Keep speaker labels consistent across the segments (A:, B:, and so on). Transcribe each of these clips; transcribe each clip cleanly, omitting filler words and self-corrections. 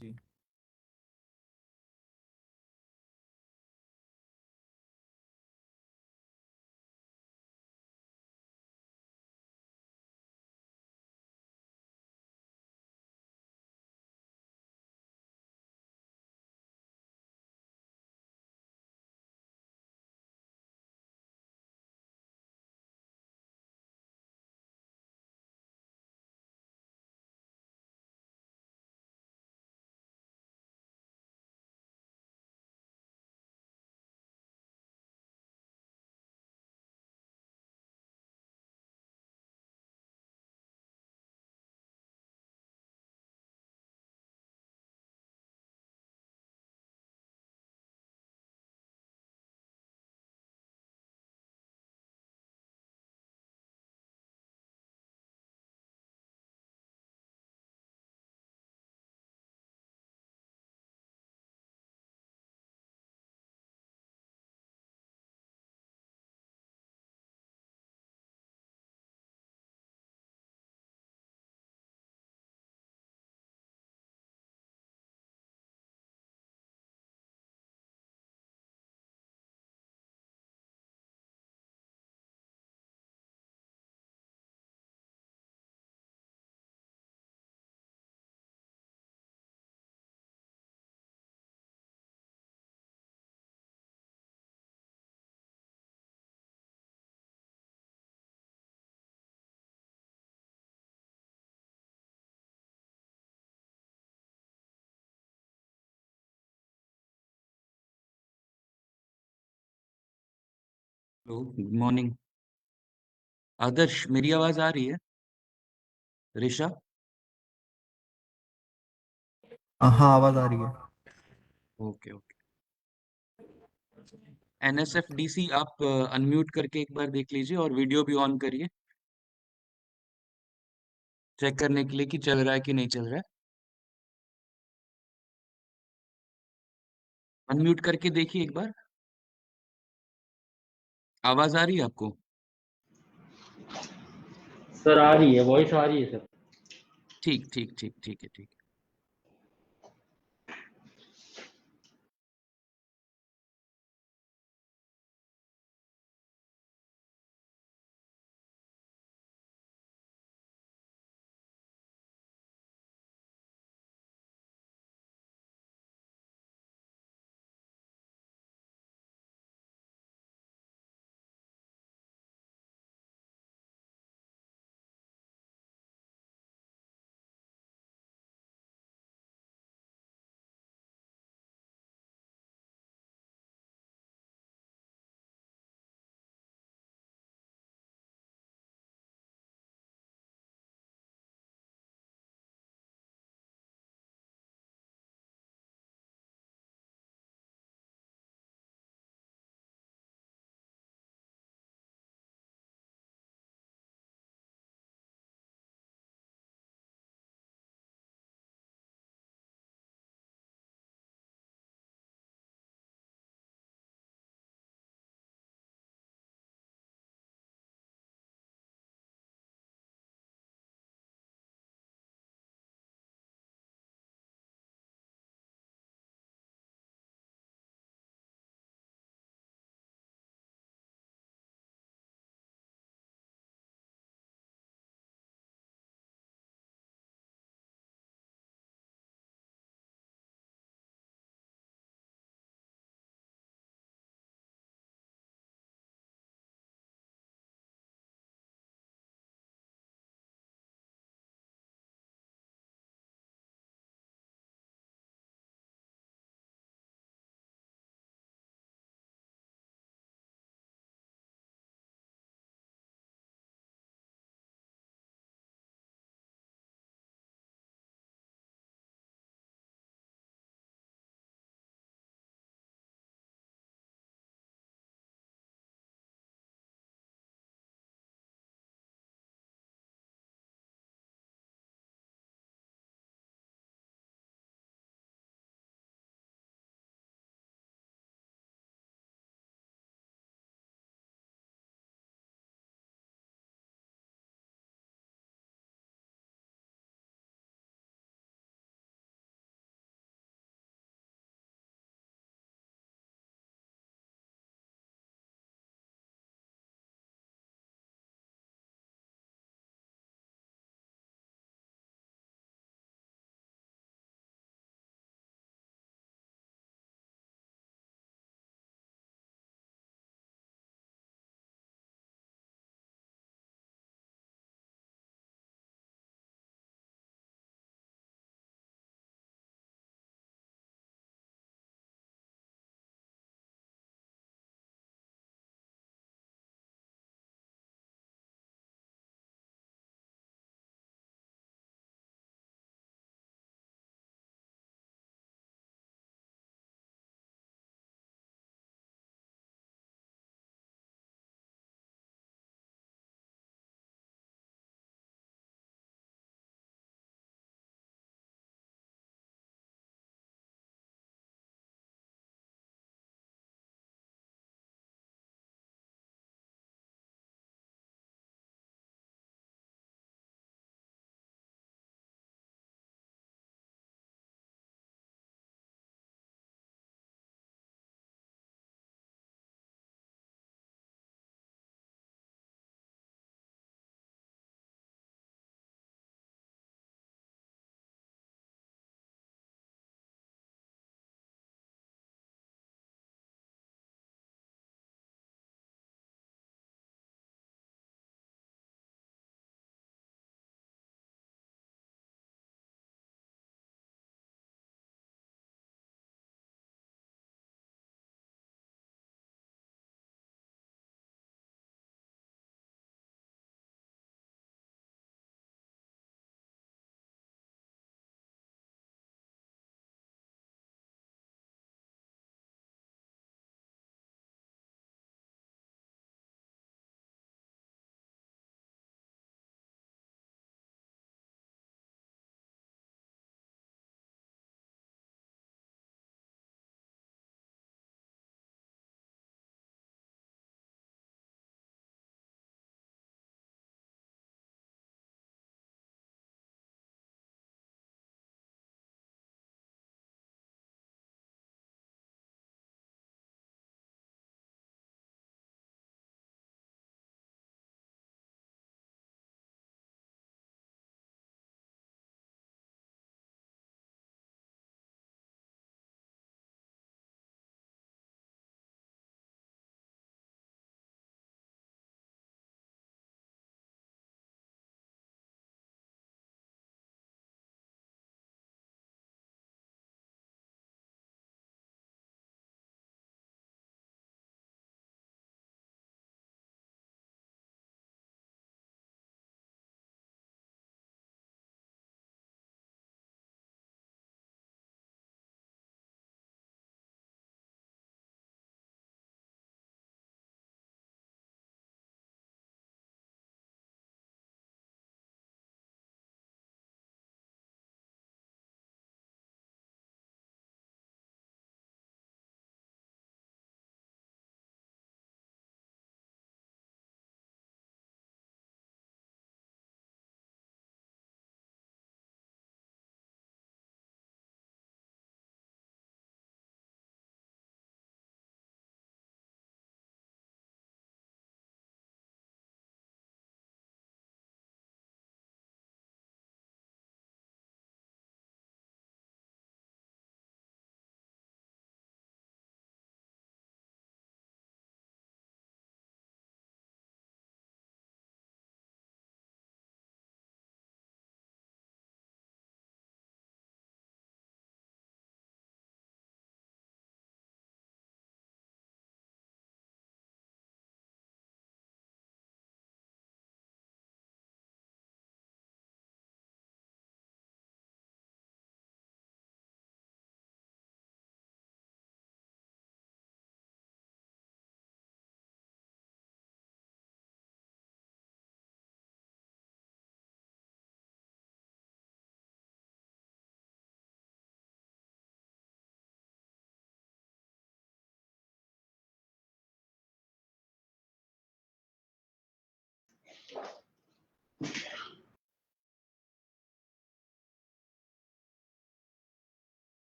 A: जी।
B: Hello, good morning. Adarsh, मेरी आवाज़ आ रही है? ऋषा?
A: हाँ, आवाज आ रही है।
B: Okay, okay. एनएसएफडीसी आप अनम्यूट करके एक बार देख लीजिए और वीडियो भी ऑन करिए, चेक करने के लिए कि चल रहा है कि नहीं चल रहा है। अनम्यूट करके देखिए एक बार। आवाज़ आ रही है आपको?
C: सर आ रही है, वॉइस आ रही है सर।
B: ठीक, ठीक, ठीक, ठीक है, ठीक है।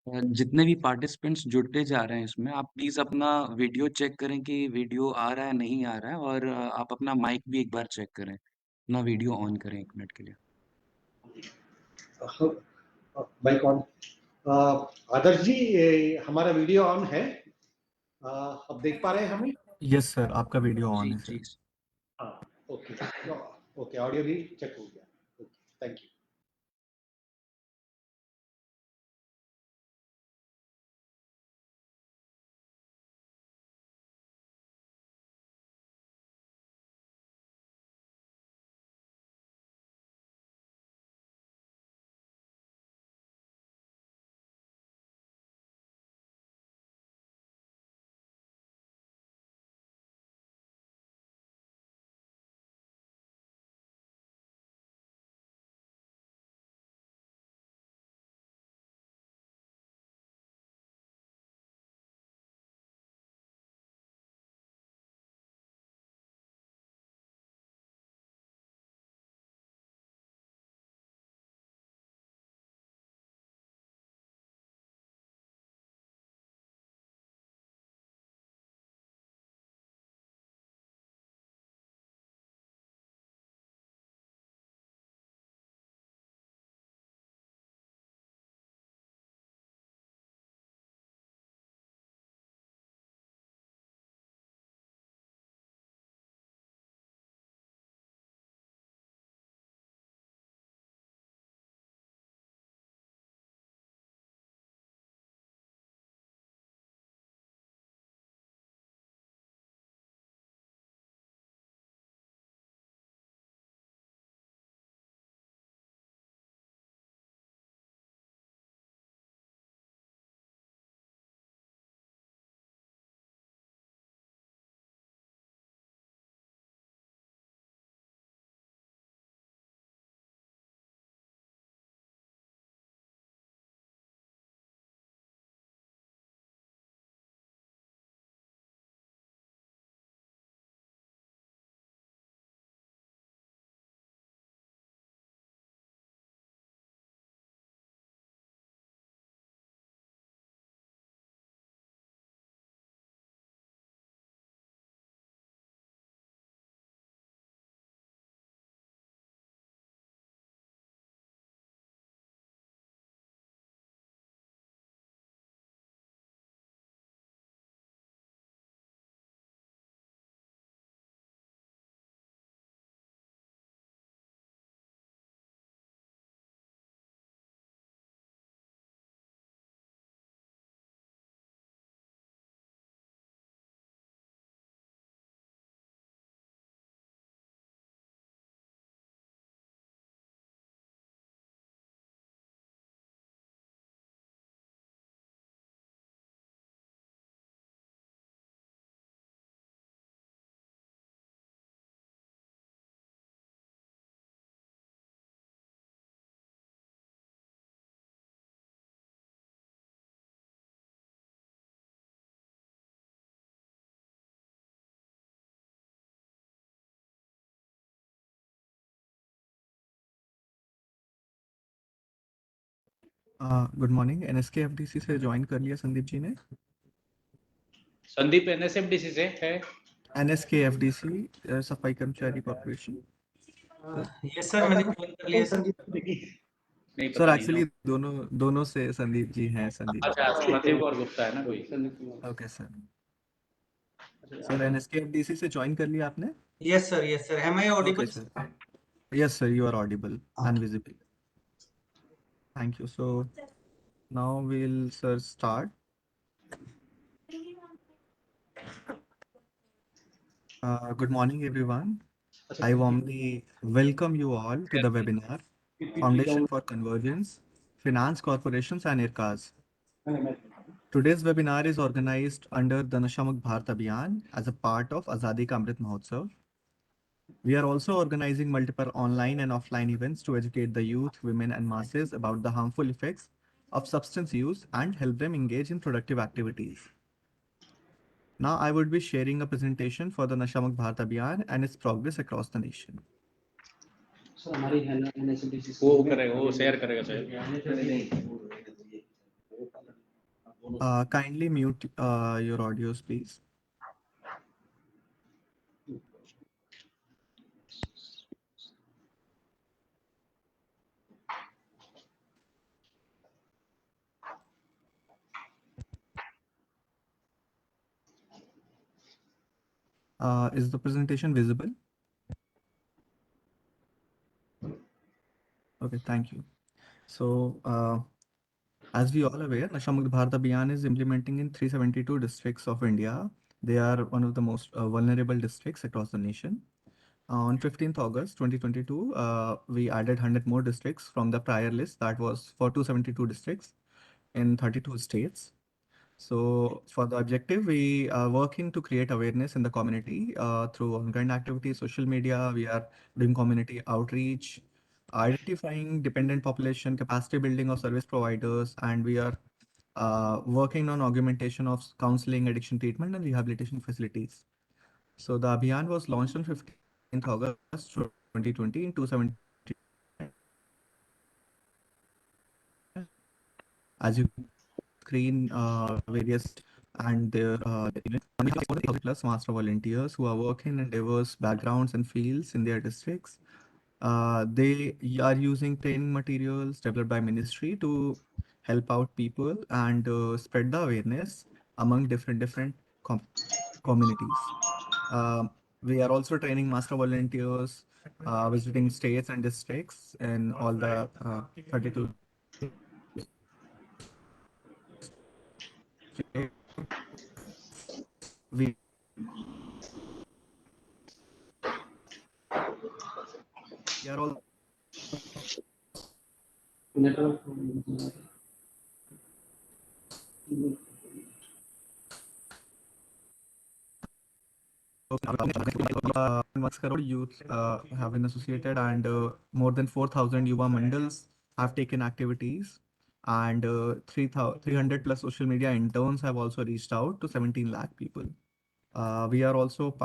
B: जितने भी पार्टिसिपेंट्स जुड़ते जा रहे हैं इसमें, आप प्लीज़ अपना वीडियो चेक करें कि वीडियो आ रहा है, नहीं आ रहा है, और आप अपना माइक भी एक बार चेक करें। अपना वीडियो ऑन करें 1 मिनट के लिए।
D: Mic on. आदर्श जी, हमारा वीडियो ऑन है। आप देख पा रहे हैं हमें?
A: यस सर, आपका वीडियो ऑन
B: जी,
A: है
B: जी।
A: सर।
D: हाँ, ओके। ओके, ऑडियो भी चेक हो गया। Okay, thank you.
A: Good morning. NSK FDC से ज्वाइन कर लिया संदीप जी ने।
C: संदीप एनएसएफडीसी से है।
A: एनएसके एफडीसी, सफाई कर्मचारी कॉर्पोरेशन।
E: यस सर, मैंने ज्वाइन कर लिया सर।
C: नहीं
A: सर
C: पता नहीं
A: एक्चुअली
C: ना।
A: दोनों से संदीप जी हैं। संदीप
C: अच्छा, संदीप और गुप्ता है ना कोई।
A: Okay sir. Sir NSKFDC से ज्वाइन कर लिया आपने?
E: Yes sir, am I
A: okay
E: audible?
A: Sir. Yes sir, you are audible and visible. Thank you. So now will sir start. Good morning, everyone. I warmly welcome you all to the webinar, Foundation for Convergence, Finance Corporations and IRCAS. Today's webinar is organized under the Nashamuk Bharat Abhiyan as a part of Azadi Ka Amrit Mahotsav. We are also organizing multiple online and offline events to educate the youth, women, and masses about the harmful effects of substance use and help them engage in productive activities. Now I would be sharing a presentation for the Nashamuk Bharat Abhiyan and its progress across the nation.
C: Sir हमारी है ना एनएसएफडीसी वो करेगा, वो share करेगा शायद।
A: Kindly mute your audios, please. Is the presentation visible? Okay, thank you. So, as we all aware, Nasha Mukt Bharat Abhiyan is implementing in 372 districts of India. They are one of the most vulnerable districts across the nation. On 15th August 2022, we added 100 more districts from the prior list that was for 272 districts in 32 states. So for the objective, we are working to create awareness in the community through ongoing activities, social media. We are doing community outreach, identifying dependent population, capacity building of service providers, and we are working on augmentation of counseling, addiction treatment, and rehabilitation facilities. So the Abhiyan was launched on 15th August 2020 in 270. As you screen various and their plus master volunteers who are working in diverse backgrounds and fields in their districts. They are using training materials developed by ministry to help out people and spread the awareness among different communities. We are also training master volunteers, visiting states and districts in all the 32 states. We are all Once crore youth have been associated, and more than 4,000 Yuva Mandals have taken activities, and 300 plus social media interns have also reached out to 17 lakh people. We are also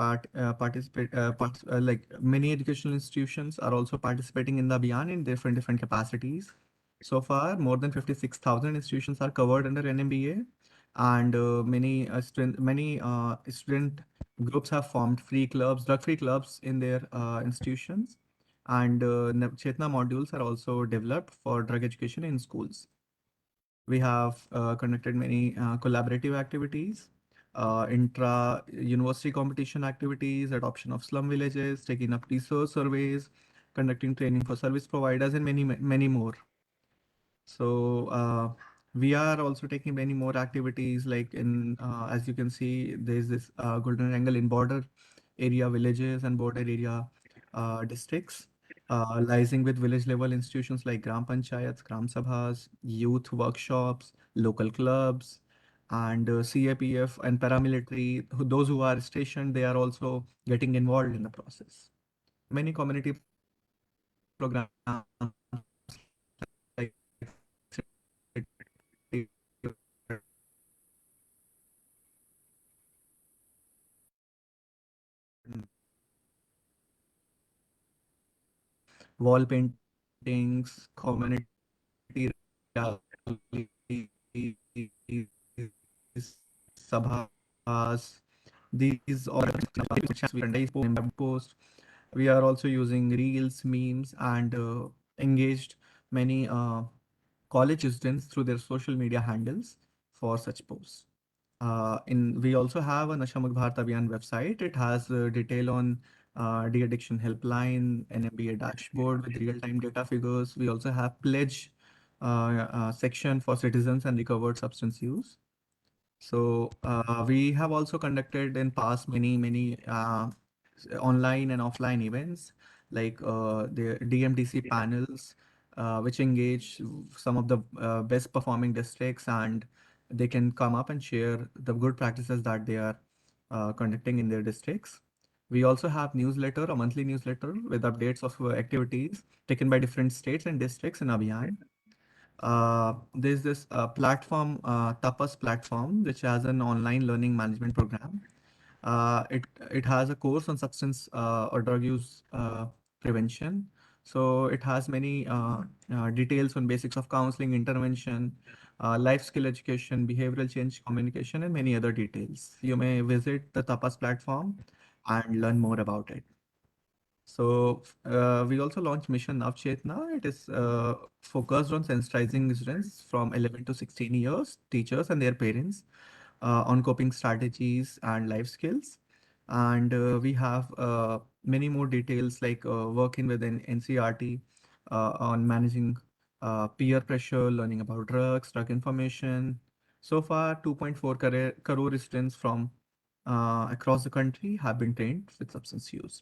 A: like many educational institutions are also participating in the Abhiyan in different capacities. So far, more than 56,000 institutions are covered under NMBA, and many student groups have formed free clubs, drug-free clubs in their institutions, and Chetna modules are also developed for drug education in schools. We have conducted many collaborative activities, intra-university competition activities, adoption of slum villages, taking up research surveys, conducting training for service providers, and many more. So we are also taking many more activities like as you can see, there's this golden angle in border area villages and border area districts, liaising with village level institutions like Gram Panchayats, Gram Sabhas, youth workshops, local clubs, and CAPF and paramilitary, those who are stationed, they are also getting involved in the process. Many community programs like wall paintings, community rallies, sabhas. These all we post. We are also using reels, memes, and engaged many college students through their social media handles for such posts. We also have a Nasha Mukt Bharat Abhiyan website. It has detail on de-addiction helpline, NMBA dashboard with real-time data figures. We also have pledge section for citizens and recovered substance use. So we have also conducted in past many online and offline events like the DMDC panels, which engage some of the best performing districts, and they can come up and share the good practices that they are conducting in their districts. We also have newsletter, a monthly newsletter with updates of activities taken by different states and districts in Abhiyan. There's this platform, Tapas platform, which has an online learning management program. It has a course on substance or drug use prevention. So it has many details on basics of counseling, intervention, life skill education, behavioral change communication, and many other details. You may visit the Tapas platform and learn more about it. So we also launched Mission Navchetna. It is focused on sensitizing students from 11 to 16 years, teachers and their parents, on coping strategies and life skills. And we have many more details like working within NCRT on managing peer pressure, learning about drugs, drug information. So far, 2.4 crore students from across the country have been trained with substance use.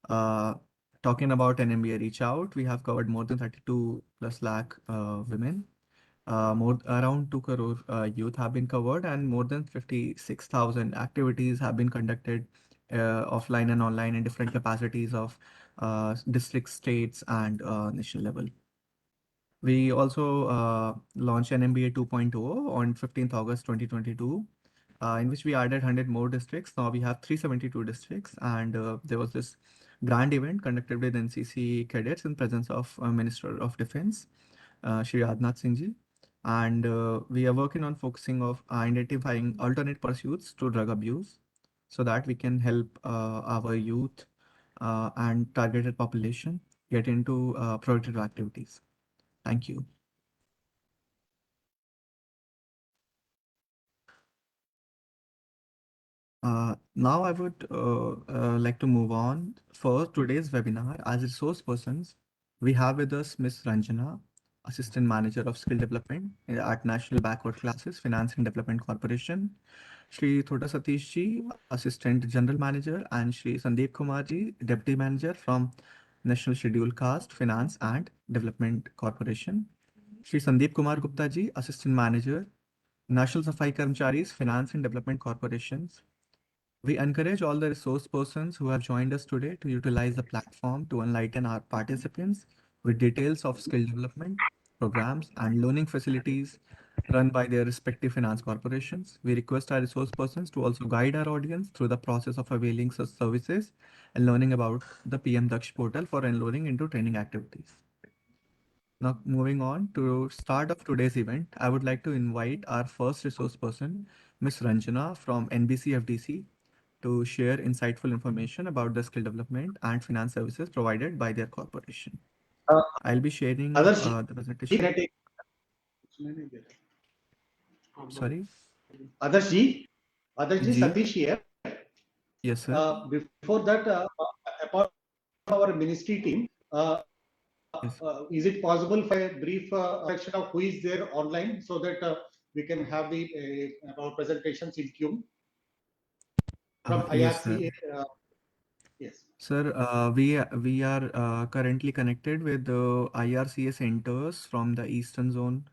A: Uh, Talking about NMBA Reach Out, we have covered more than 32 plus lakh women. More around 2 crore youth have been covered, and more than 56,000 activities have been conducted offline and online in different capacities of districts, states, and national level. We also launched NMBA 2.0 on 15th August 2022, in which we added 100 more districts. Now we have 372 districts, and there was this grand event conducted with NCC cadets in presence of Minister of Defense, Shri Rajnath Singh Ji. And we are working on focusing of identifying alternate pursuits to drug abuse so that we can help our youth and targeted population get into productive activities. Thank you. Now I would like to move on. For today's webinar, as resource persons, we have with us Ms. Ranjana, Assistant Manager of Skill Development at National Backward Classes Finance and Development Corporation, Shri Thoda Satish Ji, Assistant General Manager, and Shri Sandeep Kumar Ji, Deputy Manager from National Scheduled Caste Finance and Development Corporation, Shri Sandeep Kumar Gupta Ji, Assistant Manager, National Safai Karmcharis Finance and Development Corporations. We encourage all the resource persons who have joined us today to utilize the platform to enlighten our participants with details of skill development, programs, and learning facilities run by their respective finance corporations. We request our resource persons to also guide our audience through the process of availing such services and learning about the PM Daksh portal for enrolling into training activities. Now, moving on to start of today's event, I would like to invite our first resource person, Ms. Ranjana from NBC FDC, to share insightful information about the skill development and finance services provided by their corporation. I'll be sharing the presentation. Sorry?
D: Adarsh ji,
A: Ji.
D: Satish here.
A: Yes, sir.
D: Before that, apart from our ministry team,
A: Yes.
D: is it possible for a brief section of who is there online so that we can have the our presentations in tune from
A: Yes, sir.
D: IRC? Yes.
A: Sir, we are currently connected with the IRCA centers from the eastern zone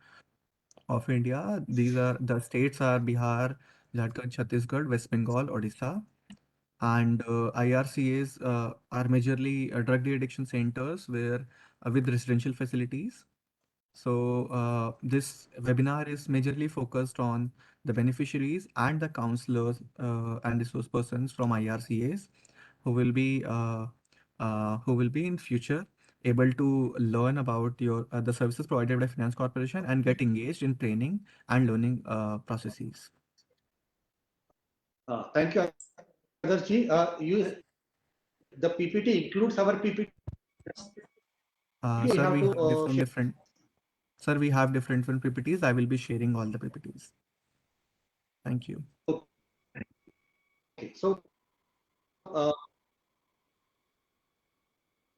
A: of India. These are the states are Bihar, Jharkhand, Chhattisgarh, West Bengal, Odisha. And IRCAs are majorly drug de-addiction centers where with residential facilities. So this webinar is majorly focused on the beneficiaries and the counselors and resource persons from IRCAs who will be in future able to learn about your the services provided by Finance Corporation and get engaged in training and learning processes.
D: Thank you, Adarsh ji. The PPT includes our PPT.
A: Sir, we have different. Sir, we have different PPTs. I will be sharing all the PPTs. Thank you.
D: Okay, so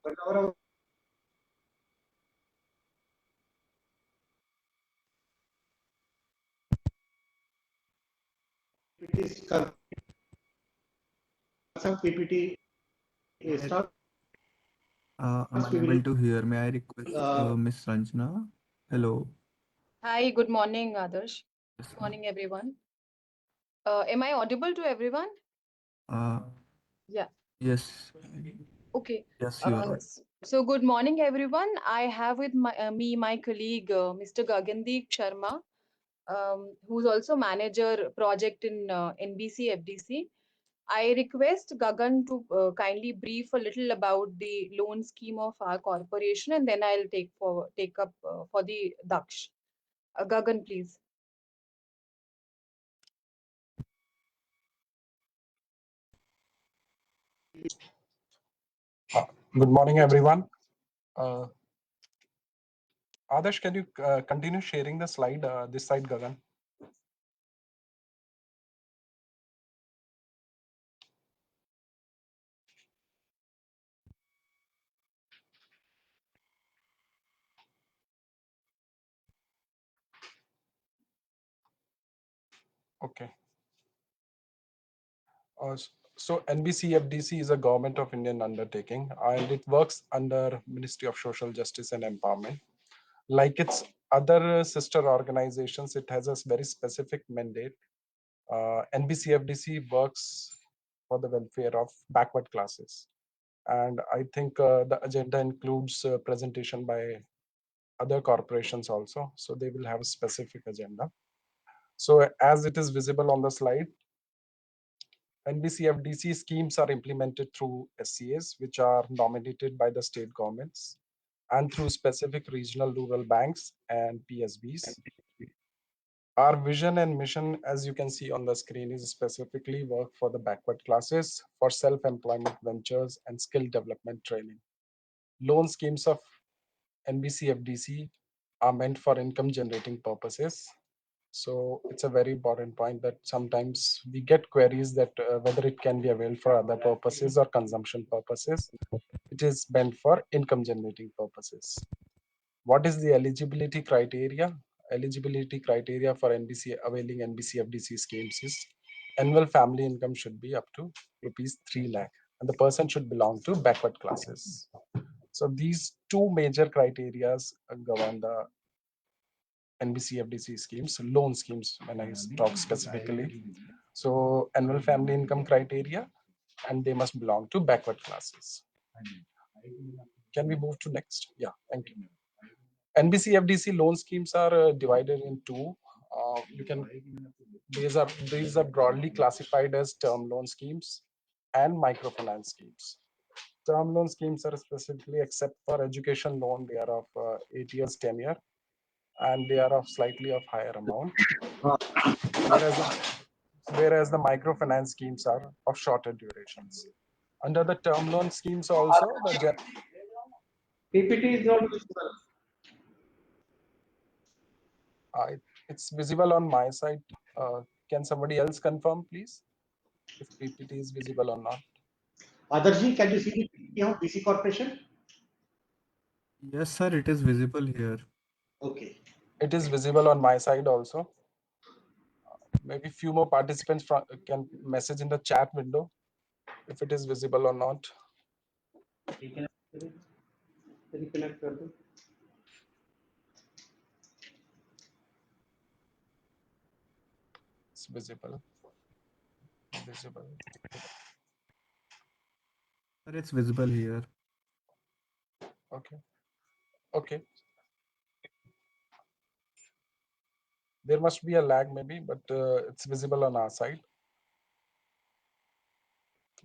D: whenever some PPT start.
A: I'm unable to hear. May I request Miss Ranjana? Hello.
F: Hi, good morning, Adarsh.
A: Yes,
F: Good morning, everyone. Am I audible to everyone? Yeah.
A: Yes.
F: Okay.
A: Yes, you are.
F: So good morning, everyone. I have with my colleague, Mr. Gagandeep Sharma, who's also manager project in NBC FDC. I request Gagan to kindly brief a little about the loan scheme of our corporation, and then I'll take up for the Daksh. Gagan, please.
G: Good morning, everyone. Adarsh, can you continue sharing the slide, this side, Gagan? Okay. So NBCFDC is a government of Indian undertaking, and it works under Ministry of Social Justice and Empowerment. Like its other sister organizations, it has a very specific mandate. NBCFDC works for the welfare of backward classes. And I think the agenda includes presentation by other corporations also. So they will have a specific agenda. So as it is visible on the slide, NBCFDC schemes are implemented through SCAs, which are nominated by the state governments, and through specific regional rural banks and PSBs. Our vision and mission, as you can see on the screen, is specifically work for the backward classes for self-employment ventures and skill development training. Loan schemes of NBCFDC are meant for income generating purposes. So it's a very important point that sometimes we get queries that whether it can be availed for other purposes or consumption purposes. It is meant for income generating purposes. What is the eligibility criteria? Eligibility criteria for availing NBCFDC schemes is annual family income should be up to rupees 3 lakh, and the person should belong to backward classes. So these two major criteria govern the NBCFDC schemes, loan schemes, when I talk specifically. So annual family income criteria, and they must belong to backward classes. Can we move to next? Yeah, thank you. NBCFDC loan schemes are divided in two. These are broadly classified as term loan schemes and microfinance schemes. Term loan schemes are specifically, except for education loan, they are of 8 years tenure, and they are of slightly of higher amount, whereas the microfinance schemes are of shorter durations. Under the term loan schemes also,
D: PPT is not visible.
G: it's visible on my side. Can somebody else confirm, please, if PPT is visible or not?
D: Adarshi, can you see the PPT of BC Corporation?
A: Yes, sir, it is visible here.
D: Okay.
G: It is visible on my side also. Maybe few more participants can message in the chat window if it is visible or not. It's visible. Visible.
A: Sir, it's visible here.
G: Okay. Okay. There must be a lag maybe, but it's visible on our side.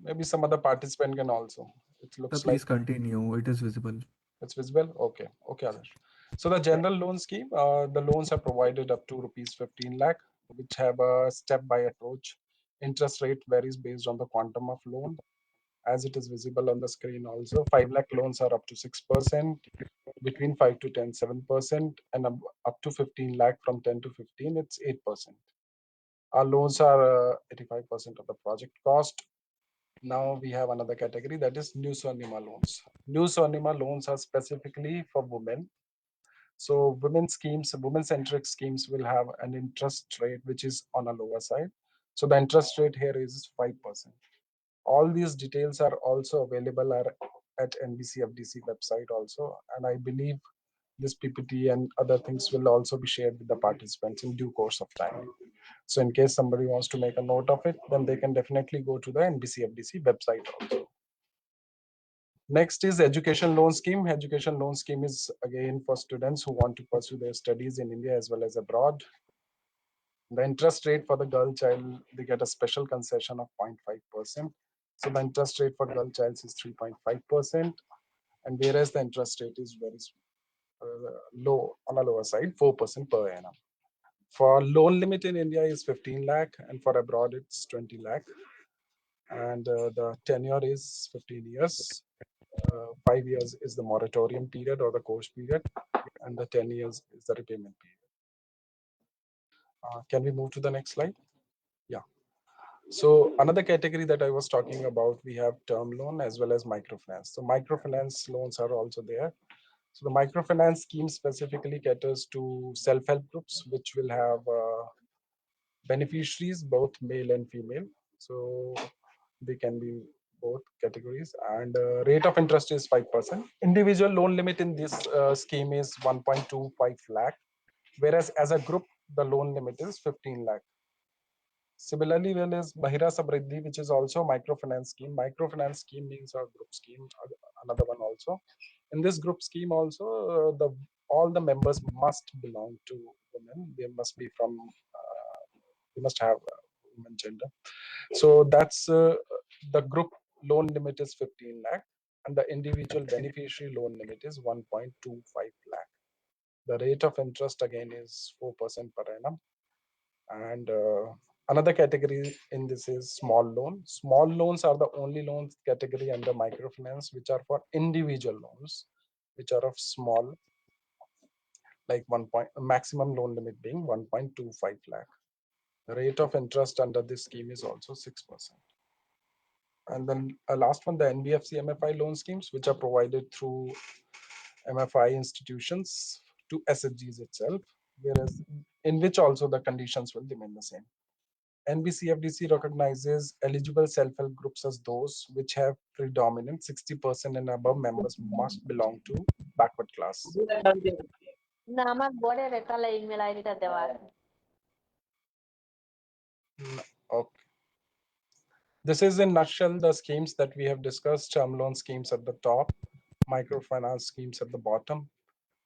G: Maybe some other participant can also. It
A: Sir,
G: looks
A: please
G: like
A: continue. It is visible.
G: it's visible. Okay. Okay, Adarsh. So the general loan scheme, the loans are provided up to rupees 15 lakh, which have a step-by approach. Interest rate varies based on the quantum of loan, as it is visible on the screen also. 5 lakh loans are up to 6%, between 5 to 10, 7%, and up to 15 lakh from 10 to 15, it's 8%. Our loans are 85% of the project cost. Now we have another category, that is new Swarnima loans. New Swarnima loans are specifically for women. So women-centric schemes will have an interest rate which is on a lower side. So the interest rate here is 5%. All these details are also available at NBCFDC website also, and I believe this PPT and other things will also be shared with the participants in due course of time. So in case somebody wants to make a note of it, then they can definitely go to the NBCFDC website also. Next is education loan scheme. Education loan scheme is again for students who want to pursue their studies in India as well as abroad. The interest rate for the girl child, they get a special concession of 0.5%. So the interest rate for girl child is 3.5%, and whereas the interest rate is very low, on a lower side, 4% per annum. For loan limit in India is 15 lakh, and for abroad it's 20 lakh. And the tenure is 15 years. 5 years is the moratorium period or the course period, and the 10 years is the repayment period. Can we move to the next slide? Yeah. So another category that I was talking about, we have term loan as well as microfinance. So microfinance loans are also there. So the microfinance scheme specifically caters to self-help groups, which will have beneficiaries, both male and female. So they can be both categories, and rate of interest is 5%. Individual loan limit in this scheme is 1.25 lakh, whereas as a group, the loan limit is 15 lakh. Similarly, well is Mahira Samriddhi, which is also a microfinance scheme. Microfinance scheme means a group scheme, another one also. In this group scheme also, all the members must belong to women. They must be from, they must have women gender. So that's the group loan limit is 15 lakh, and the individual beneficiary loan limit is 1.25 lakh. The rate of interest again is 4% per annum. And another category in this is small loan. Small loans are the only loans category under microfinance which are for individual loans, which are of small, like maximum loan limit being 1.25 lakh. The rate of interest under this scheme is also 6%. And then last one, the NBFC MFI loan schemes, which are provided through MFI institutions to SHGs itself, whereas in which also the conditions will remain the same. NBCFDC recognizes eligible self-help groups as those which have predominant 60% and above members must belong to backward class. Okay. This is in nutshell the schemes that we have discussed. Term loan schemes at the top, microfinance schemes at the bottom,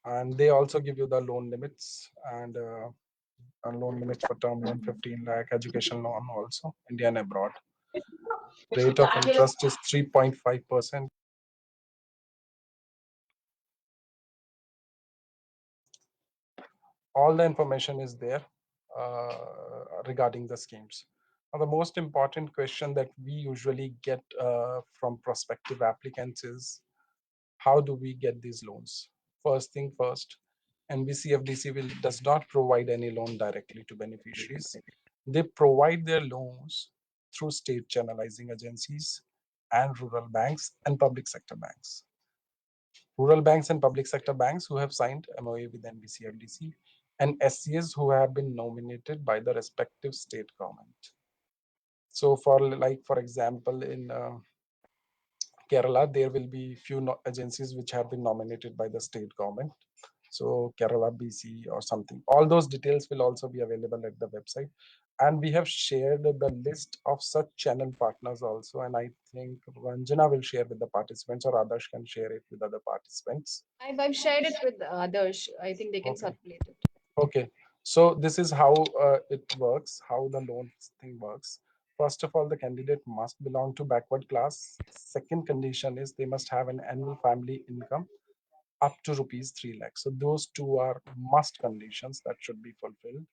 G: and they also give you the loan limits, and loan limits for term loan 15 lakh, education loan also, India and abroad. Rate of interest is 3.5%. All the information is there regarding the schemes. Now, the most important question that we usually get from prospective applicants is, how do we get these loans? First thing first, NBCFDC does not provide any loan directly to beneficiaries. They provide their loans through state channelizing agencies and rural banks and public sector banks. Rural banks and public sector banks who have signed MOA with NBCFDC, and SCAs who have been nominated by the respective state government. So for example, in Kerala, there will be few agencies which have been nominated by the state government. So Kerala, BC or something. All those details will also be available at the website. And we have shared the list of such channel partners also. And I think Ranjana will share with the participants, or Adarsh can share it with other participants.
F: I've shared it with others. I think they can
G: Okay.
F: circulate it.
G: Okay, so this is how it works, how the loan thing works. First of all, the candidate must belong to backward class. Second condition is they must have an annual family income up to rupees 3 lakhs. So those two are must conditions that should be fulfilled.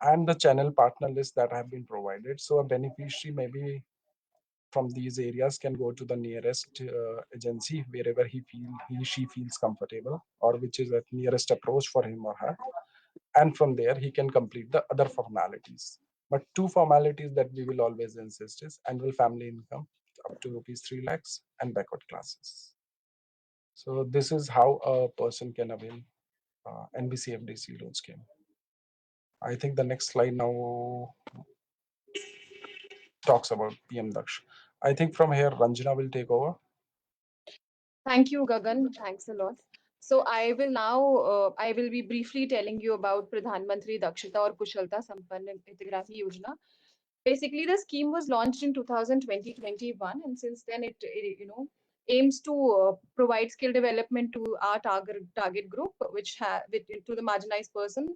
G: And the channel partner list that have been provided. So a beneficiary maybe from these areas can go to the nearest agency wherever he she feels comfortable, or which is at nearest approach for him or her. And from there he can complete the other formalities. But two formalities that we will always insist is annual family income up to rupees 3 lakhs and backward classes. So this is how a person can avail NBCFDC loan scheme. I think the next slide now talks about PM Daksh. I think from here Ranjana will take over.
F: Thank you, Gagan. Thanks a lot. So I will be briefly telling you about Pradhan Mantri Dakshita or Kushalta Sampann Hitagrahi Yojana. Basically, the scheme was launched in 2020-21, and since then it aims to provide skill development to our target group, which to the marginalized person,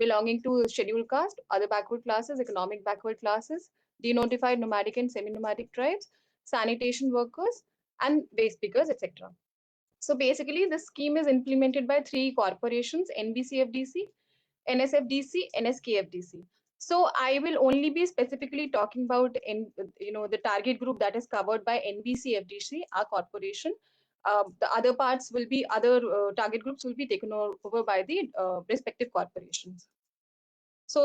F: belonging to scheduled caste, other backward classes, economic backward classes, denotified nomadic and semi-nomadic tribes, sanitation workers, and waste pickers, etc. So basically, this scheme is implemented by 3 corporations: NBCFDC, NSFDC, NSKFDC. So I will only be specifically talking about the target group that is covered by NBCFDC, our corporation. The other parts will be other target groups will be taken over by the respective corporations. So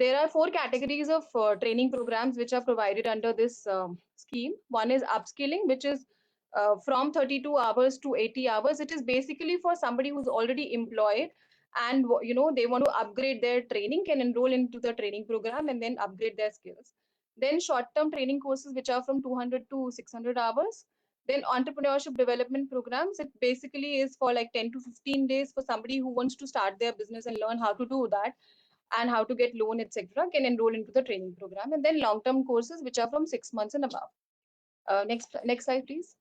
F: there are 4 categories of training programs which are provided under this scheme. One is upskilling, which is from 32 hours to 80 hours. It is basically for somebody who's already employed and they want to upgrade their training, can enroll into the training program and then upgrade their skills. Then short-term training courses which are from 200 to 600 hours. Then entrepreneurship development programs, it basically is for like 10 to 15 days for somebody who wants to start their business and learn how to do that and how to get loan, etc., can enroll into the training program. And then long-term courses which are from 6 months and above. Next slide, please.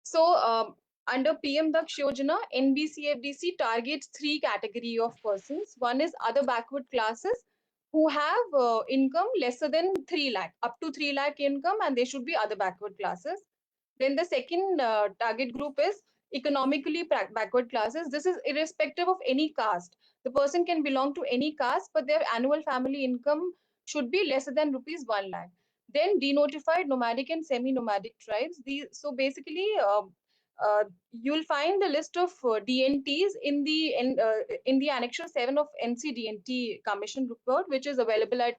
F: So under PM Daksh Yojana, NBCFDC targets 3 category of persons. One is other backward classes who have income lesser than 3 lakh, up to 3 lakh income, and they should be other backward classes. Then the second target group is economically backward classes. This is irrespective of any caste. The person can belong to any caste, but their annual family income should be lesser than rupees 1 lakh. Then denotified nomadic and semi-nomadic tribes. So basically, you'll find the list of DNTs in the Annexure 7 of NCDNT Commission report, which is available at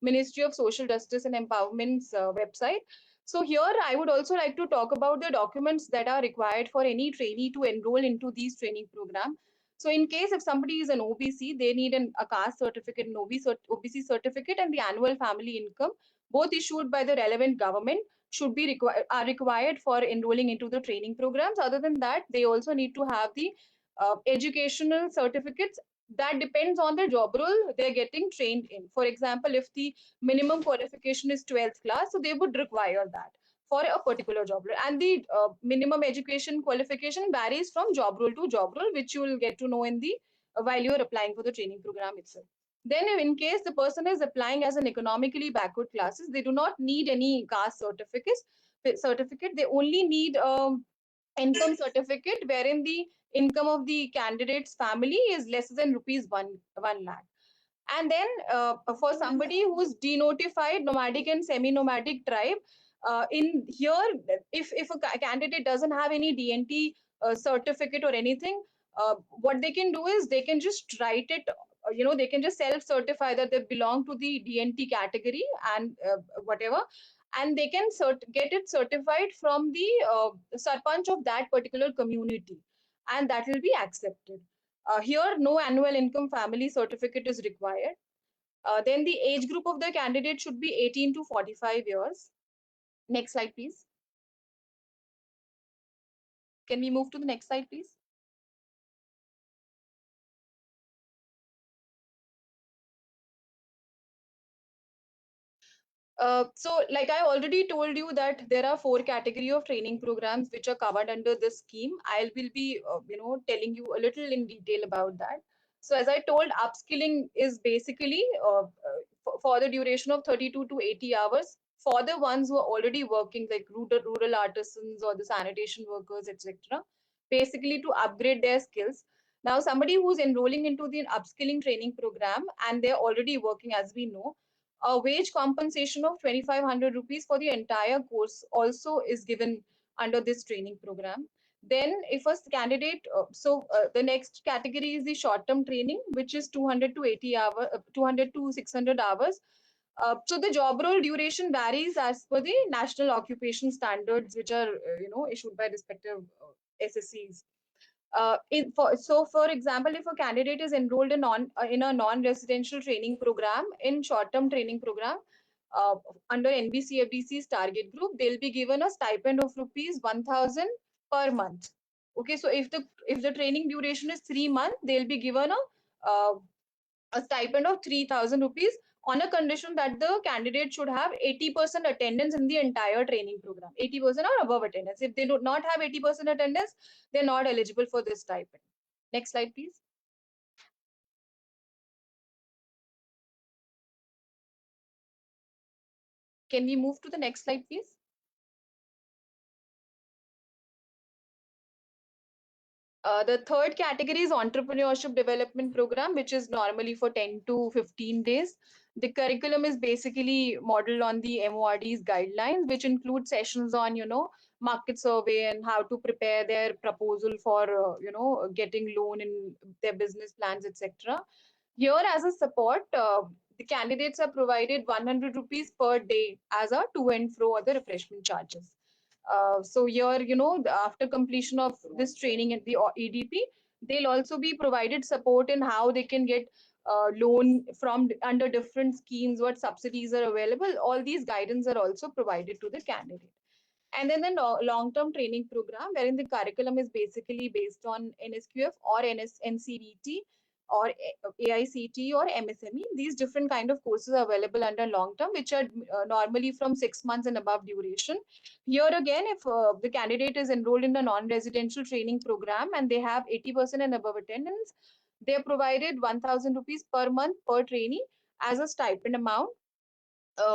F: Ministry of Social Justice and Empowerment's website. So here I would also like to talk about the documents that are required for any trainee to enroll into these training program. So in case if somebody is an OBC, they need a caste certificate, an OBC certificate, and the annual family income, both issued by the relevant government, should be required for enrolling into the training programs. Other than that, they also need to have the educational certificates that depends on the job role they're getting trained in. For example, if the minimum qualification is 12th class, so they would require that for a particular job role. And the minimum education qualification varies from job role to job role, which you will get to know in the while you're applying for the training program itself. Then in case the person is applying as an economically backward classes, they do not need any caste certificate. They only need income certificate wherein the income of the candidate's family is less than rupees 1 lakh. And then for somebody who's denotified nomadic and semi-nomadic tribe, in here, if a candidate doesn't have any DNT certificate or anything, what they can do is they can just write it, they can just self-certify that they belong to the DNT category and whatever, and they can get it certified from the sarpanch of that particular community, and that will be accepted. Here, no annual income family certificate is required. Then the age group of the candidate should be 18 to 45 years. Next slide, please. Can we move to the next slide, please? So like I already told you that there are 4 category of training programs which are covered under this scheme. I will be, telling you a little in detail about that. So as I told, upskilling is basically for the duration of 32 to 80 hours for the ones who are already working, like rural artisans or the sanitation workers, etc. Basically to upgrade their skills. Now, somebody who's enrolling into the upskilling training program and they're already working, as we know, a wage compensation of 2,500 rupees for the entire course also is given under this training program. Then if a candidate, the next category is the short-term training, which is 200 to 80 hours, 200 to 600 hours. So the job role duration varies as per the national occupation standards, which are, issued by respective SSCs. For example, if a candidate is enrolled in a non-residential training program, in short-term training program, under NBCFDC's target group, they'll be given a stipend of rupees 1,000 per month. Okay, so if the training duration is 3 months, they'll be given a stipend of 3,000 rupees on a condition that the candidate should have 80% attendance in the entire training program, 80% or above attendance. If they do not have 80% attendance, they're not eligible for this stipend. Next slide, please. Can we move to the next slide, please? The third category is entrepreneurship development program, which is normally for 10 to 15 days. The curriculum is basically modeled on the MORD's guidelines, which include sessions on, market survey and how to prepare their proposal for, getting loan in their business plans, etc. Here, as a support, the candidates are provided 100 rupees per day as a to and fro or the refreshment charges. So here, after completion of this training at the EDP, they'll also be provided support in how they can get loan from under different schemes, what subsidies are available. All these guidance are also provided to the candidate. And then the long-term training program, wherein the curriculum is basically based on NSQF or NCVT or AICT or MSME. These different kind of courses are available under long-term, which are normally from 6 months and above duration. Here again, if the candidate is enrolled in a non-residential training program and they have 80% and above attendance, they are provided 1,000 rupees per month per trainee as a stipend amount,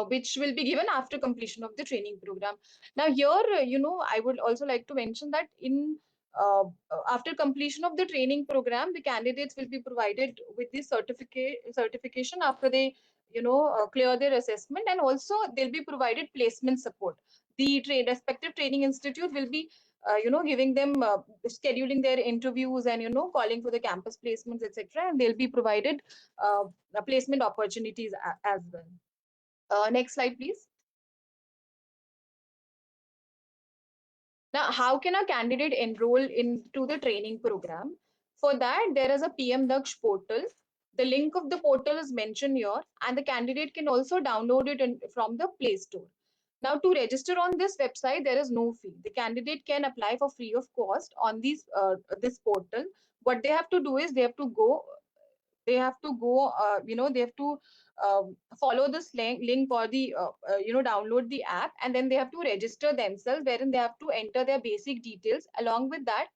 F: which will be given after completion of the training program. Now here, I would also like to mention that in after completion of the training program, the candidates will be provided with the certification after they, clear their assessment, and also they'll be provided placement support. The respective training institute will be, giving them scheduling their interviews and calling for the campus placements, etc. And they'll be provided placement opportunities as well. Next slide, please. Now, how can a candidate enroll into the training program? For that, there is a PM Daksh portal. The link of the portal is mentioned here, and the candidate can also download it from the Play Store. Now, to register on this website, there is no fee. The candidate can apply for free of cost on this portal. What they have to do is they have to go, they have to follow this link or the download the app, and then they have to register themselves, wherein they have to enter their basic details. Along with that,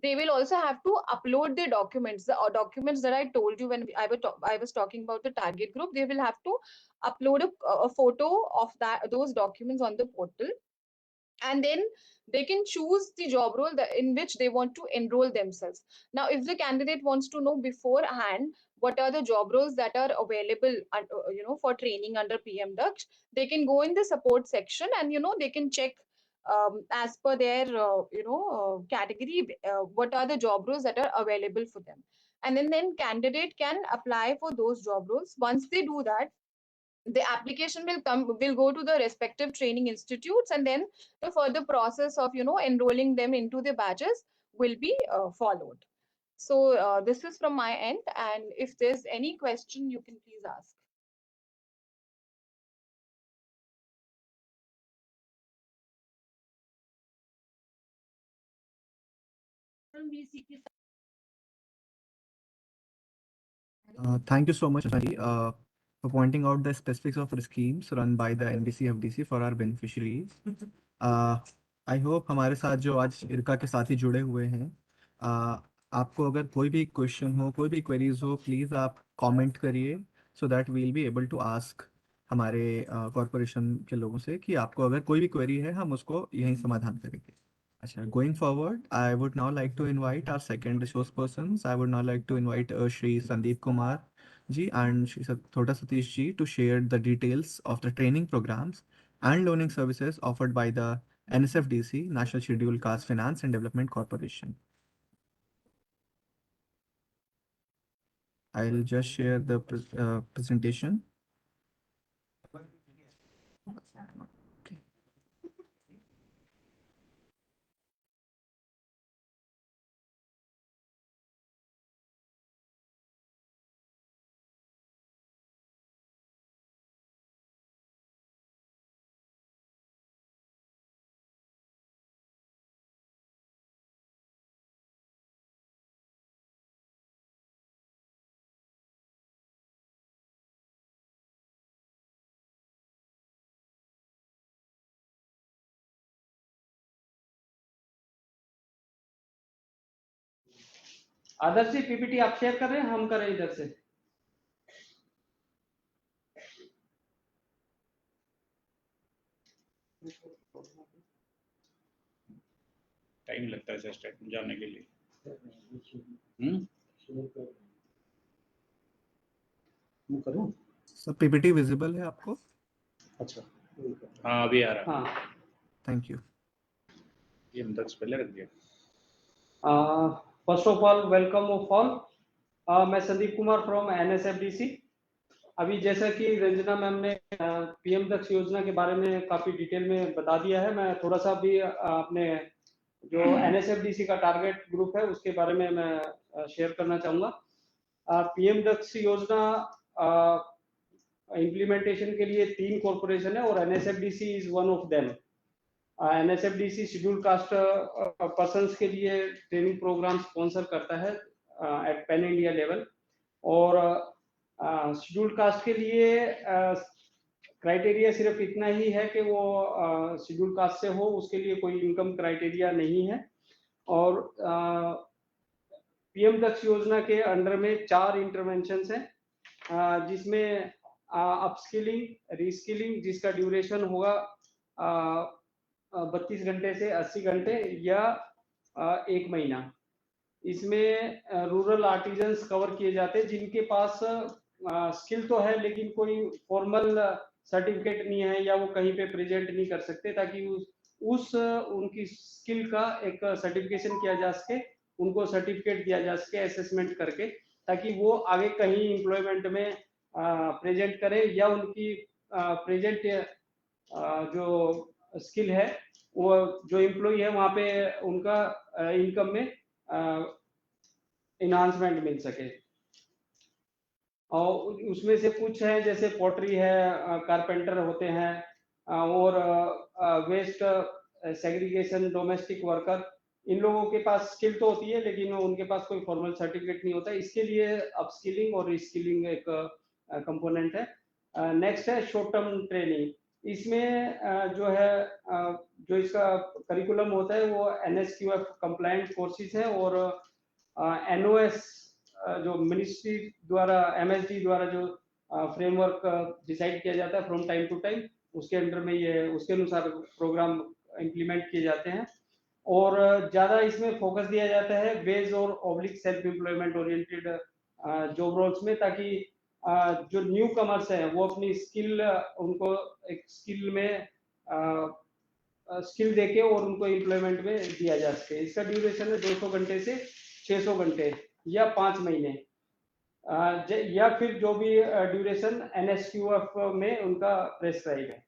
F: they will also have to upload the documents that I told you when I was talking about the target group. They will have to upload a photo of those documents on the portal, and then they can choose the job role in which they want to enroll themselves. Now, if the candidate wants to know beforehand what are the job roles that are available, for training under PM Daksh, they can go in the support section and they can check as per their category what are the job roles that are available for them, and then candidate can apply for those job roles. Once they do that, the application will go to the respective training institutes, and then the further process of enrolling them into the batches will be followed. So this is from my end, and if there's any question, you can please ask.
A: Thank you so much, Nadi, for pointing out the specifics of the schemes run by the NBC FDC for our beneficiaries. I hope हमारे साथ जो आज इरका के साथी जुड़े हुए हैं, आपको अगर कोई भी क्वेश्चन हो, कोई भी क्वेरीज हो, प्लीज़ आप कमेंट करिए, so that we will be able to ask हमारे कॉरपोरेशन के लोगों से कि आपको अगर कोई भी क्वेरी है, हम उसको यहीं समाधान करेंगे. अच्छा, going forward, I would now like to invite our second resource persons. I would now like to invite Shri Sandeep Kumar ji and Shri Thoda Satish ji to share the details of the training programs and learning services offered by the NSFDC, National Scheduled Caste Finance and Development Corporation. I'll just share the presentation.
H: Adarsh ji PPT आप share कर रहे हैं, हम करें इधर से.
C: Time लगता है सर स्टेटमेंट जाने के लिए।
D: मैं करूं?
A: सर पीपीटी विजिबल है आपको?
D: अच्छा,
C: हाँ अभी आ रहा है।
H: हाँ
A: थैंक यू।
C: ये इंडेक्स पहले रख दिया।
H: First of all welcome of all, मैं संदीप कुमार फ्रॉम NSFDC। अभी जैसा कि रंजना मैम ने PM दक्ष योजना के बारे में काफी डिटेल में बता दिया है, मैं थोड़ा सा भी अपने जो NSFDC का टारगेट ग्रुप है उसके बारे में मैं शेयर करना चाहूँगा। PM दक्ष योजना इम्प्लीमेंटेशन के लिए 3 कॉरपोरेशन है और NSFDC is one of them. NSFDC schedule caste persons के लिए ट्रेनिंग प्रोग्राम स्पॉन्सर करता है एट पैन इंडिया लेवल, और शेड्यूल कास्ट के लिए क्राइटेरिया सिर्फ इतना ही है कि वो शेड्यूल कास्ट से हो, उसके लिए कोई इनकम क्राइटेरिया नहीं है। और PM दक्ष योजना के अंडर में 4 इंटरवेंशंस हैं, जिसमें अपस्किलिंग, रीस्किलिंग जिसका ड्यूरेशन होगा 32 घंटे से 80 घंटे या 1 महीना। इसमें रूरल आर्टिजन्स कवर किए जाते हैं जिनके पास स्किल तो है लेकिन कोई फॉर्मल सर्टिफिकेट नहीं है या वो कहीं पे प्रेजेंट नहीं कर सकते, ताकि उनकी स्किल का एक सर्टिफिकेशन किया जा सके, उनको सर्टिफिकेट दिया जा सके असेसमेंट करके, ताकि वो आगे कहीं एम्प्लॉयमेंट में प्रेजेंट करें या उनकी प्रेजेंट जो स्किल है वो जो एम्प्लॉय है वहाँ पे उनका इनकम में इन्हांसमेंट मिल सके। और उसमें से कुछ है जैसे पॉटरी है, कारपेंटर होते हैं, और वेस्ट सेग्रीगेशन, डोमेस्टिक वर्कर, इन लोगों के पास स्किल तो होती है लेकिन उनके पास कोई फॉर्मल सर्टिफिकेट नहीं होता। इसके लिए अपस्किलिंग और रिस्किलिंग एक कंपोनेंट है। नेक्स्ट है शॉर्ट टर्म ट्रेनिंग। इसमें जो है जो इसका करिकुलम होता है वो NSQF कंप्लायंट कोर्सेज है, और NOS जो मिनिस्ट्री द्वारा MSD द्वारा जो फ्रेमवर्क डिसाइड किया जाता है फ्रॉम टाइम टू टाइम, उसके अंडर में ये उसके अनुसार प्रोग्राम इम्प्लीमेंट किए जाते हैं। और ज़्यादा इसमें फोकस दिया जाता है बेस और oblique self employment oriented job roles में, ताकि जो न्यू कमर्स हैं वो अपनी स्किल, उनको एक स्किल में स्किल देके और उनको एम्प्लॉयमेंट में दिया जा सके। इसका ड्यूरेशन है 200 घंटे से 600 घंटे या 5 महीने, या फिर जो भी ड्यूरेशन NSQF में उनका प्रेस्क्राइब है।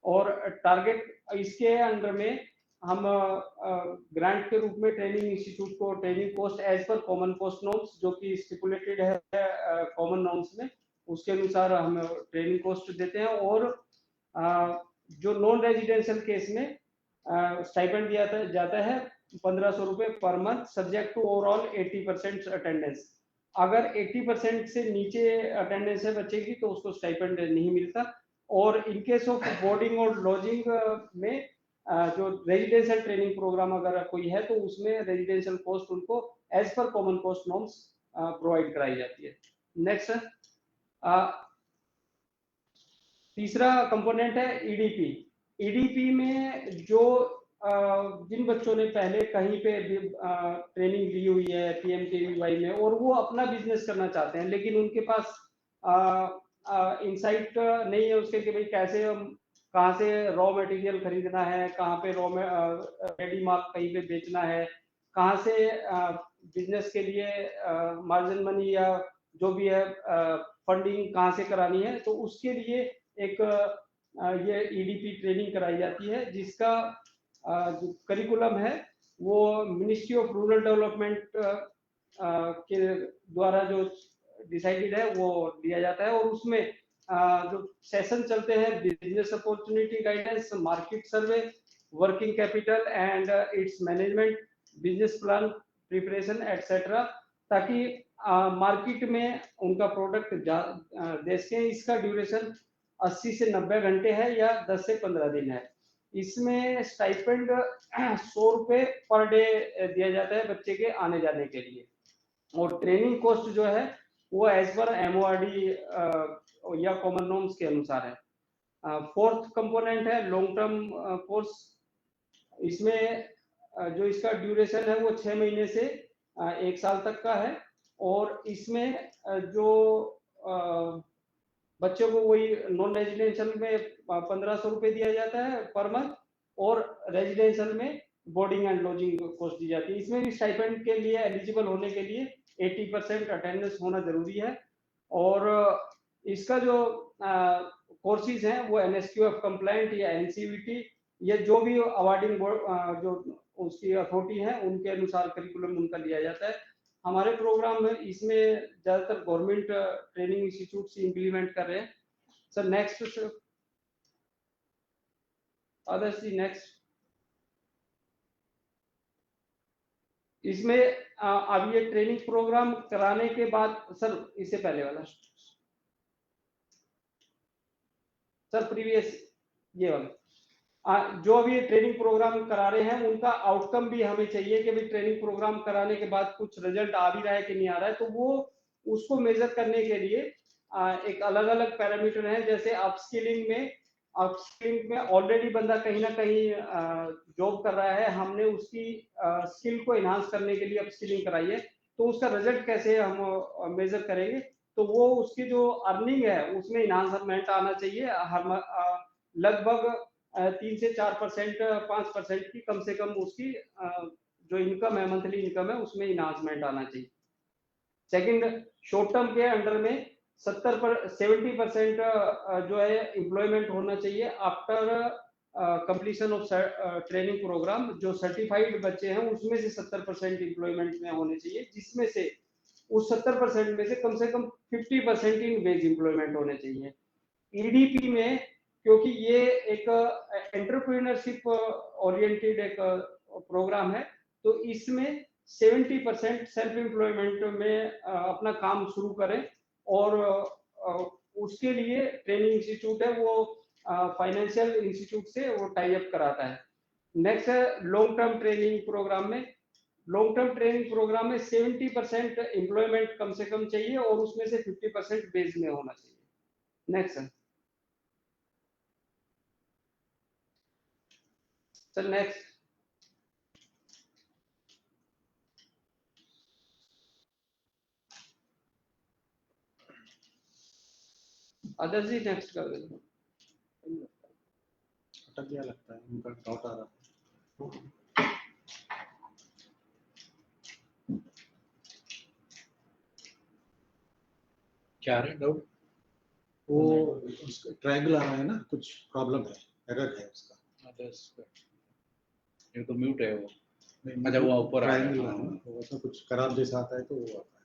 H: और टारगेट इसके अंडर में हम ग्रांट के रूप में ट्रेनिंग इंस्टीट्यूट को training cost as per common cost norms जो कि स्टिपुलेटेड है कॉमन नॉर्म्स में, उसके अनुसार हम ट्रेनिंग कॉस्ट देते हैं। और जो नॉन रेजिडेंशियल केस में स्टाइपेंड दिया जाता है 1500 रुपये per month, subject to overall 80% attendance. अगर 80% से नीचे अटेंडेंस है बच्चे की तो उसको स्टाइपेंड नहीं मिलता। और इन केस ऑफ बोर्डिंग और लॉजिंग में जो रेजिडेंशियल ट्रेनिंग प्रोग्राम अगर कोई है तो उसमें रेजिडेंशियल कॉस्ट उनको as per common cost norms provide कराई जाती है। नेक्स्ट तीसरा कंपोनेंट है EDP। EDP में जो जिन बच्चों ने पहले कहीं पे ट्रेनिंग ली हुई है PMKVY में और वो अपना बिजनेस करना चाहते हैं लेकिन उनके पास इंसाइट नहीं है उसके कि भाई कैसे कहाँ से रॉ मटेरियल खरीदना है, कहाँ पे रेडी माल कहीं पे बेचना है, कहाँ से बिजनेस के लिए मार्जिन मनी या जो भी है फंडिंग कहाँ से करानी है, तो उसके लिए एक ये EDP ट्रेनिंग कराई जाती है, जिसका जो करिकुलम है वो मिनिस्ट्री ऑफ रूरल डेवलपमेंट के द्वारा जो डिसाइडेड है वो दिया जाता है। और उसमें जो सेशन चलते हैं business opportunity guidance, market survey, working capital and it's management, business plan preparation etcetera, ताकि मार्केट में उनका प्रोडक्ट दे सकें। इसका ड्यूरेशन 80 से 90 घंटे है या 10 से 15 दिन है। इसमें स्टाइपेंड 100 रुपये पर डे दिया जाता है बच्चे के आने जाने के लिए। और ट्रेनिंग कॉस्ट जो है वो एज पर MORD या कॉमन नॉर्म्स के अनुसार है। फोर्थ कंपोनेंट है लॉन्ग टर्म कोर्स। इसमें जो इसका ड्यूरेशन है वो 6 महीने से 1 साल तक का है, और इसमें जो बच्चों को वही नॉन रेजिडेंशियल में 1500 रुपये दिया जाता है पर मंथ, और रेजिडेंशियल में बोर्डिंग एंड लॉजिंग कॉस्ट दी जाती है। इसमें भी स्टाइपेंड के लिए एलिजिबल होने के लिए 80% अटेंडेंस होना जरूरी है, और इसका जो कोर्सेज हैं वो NSQF कंप्लाइंट या NCVT या जो भी अवार्डिंग बोर्ड जो उसकी अथॉरिटी है उनके अनुसार करिकुलम उनका लिया जाता है। हमारे प्रोग्राम में इसमें ज्यादातर गवर्नमेंट ट्रेनिंग इंस्टीट्यूट से इम्प्लीमेंट कर रहे हैं। सर नेक्स्ट सर, आदर्श जी नेक्स्ट। इसमें अब ये ट्रेनिंग प्रोग्राम कराने के बाद, सर इससे पहले वाला सर, प्रीवियस ये वाला, जो अभी ट्रेनिंग प्रोग्राम करा रहे हैं उनका आउटकम भी हमें चाहिए कि भाई ट्रेनिंग प्रोग्राम कराने के बाद कुछ रिजल्ट आ भी रहा है कि नहीं आ रहा है, तो वो उसको मेजर करने के लिए एक अलग अलग पैरामीटर हैं। जैसे अपस्किलिंग में ऑलरेडी बंदा कहीं ना कहीं जॉब कर रहा है, हमने उसकी स्किल को एनहांस करने के लिए अपस्किलिंग कराई है, तो उसका रिजल्ट कैसे हम मेजर करेंगे, तो वो उसकी जो अर्निंग है उसमें इनहांसमेंट आना चाहिए। लगभग 3 से 4%, 5% की कम से कम उसकी जो इनकम है, मंथली इनकम है, उसमें इनहांसमेंट आना चाहिए। सेकंड, शॉर्ट टर्म के अंडर में 70% जो है एम्प्लॉयमेंट होना चाहिए after completion of training programme. जो सर्टिफाइड बच्चे हैं उसमें से 70% एम्प्लॉयमेंट में होने चाहिए, जिसमें से उस 70% में से कम 50% इन वेज एम्प्लॉयमेंट होने चाहिए। EDP में, क्योंकि ये एक एंटरप्रेन्योरशिप ओरिएंटेड एक प्रोग्राम है, तो इसमें 70% सेल्फ एम्प्लॉयमेंट में अपना काम शुरू करें, और उसके लिए ट्रेनिंग इंस्टीट्यूट है वो फाइनेंशियल इंस्टीट्यूट से वो टाई अप कराता है। नेक्स्ट है लॉन्ग टर्म ट्रेनिंग प्रोग्राम में। लॉन्ग टर्म ट्रेनिंग प्रोग्राम में 70% एम्प्लॉयमेंट कम से कम चाहिए, और उसमें से 50% बेस में होना चाहिए। नेक्स्ट सर, नेक्स्ट आदर्श जी नेक्स्ट कर देंगे।
D: अटक गया लगता है, उनका डाउट आ रहा है।
C: क्या आ रहा है डाउट?
D: वो उसका ट्रायंगल आ रहा है ना, कुछ प्रॉब्लम है, एरर है उसका।
C: आदर्श ये तो म्यूट है वो।
D: नहीं,
C: अच्छा, वो ऊपर आ रहा है।
D: ट्रायंगल आ रहा है ना, तो उसमें कुछ खराब जैसा आता है तो वो आता है।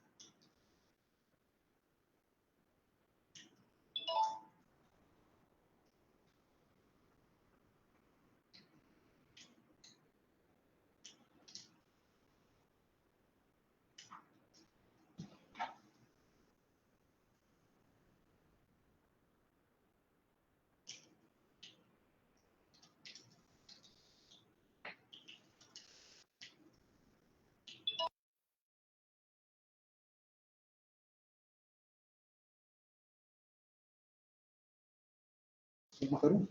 D: शुरू करूं?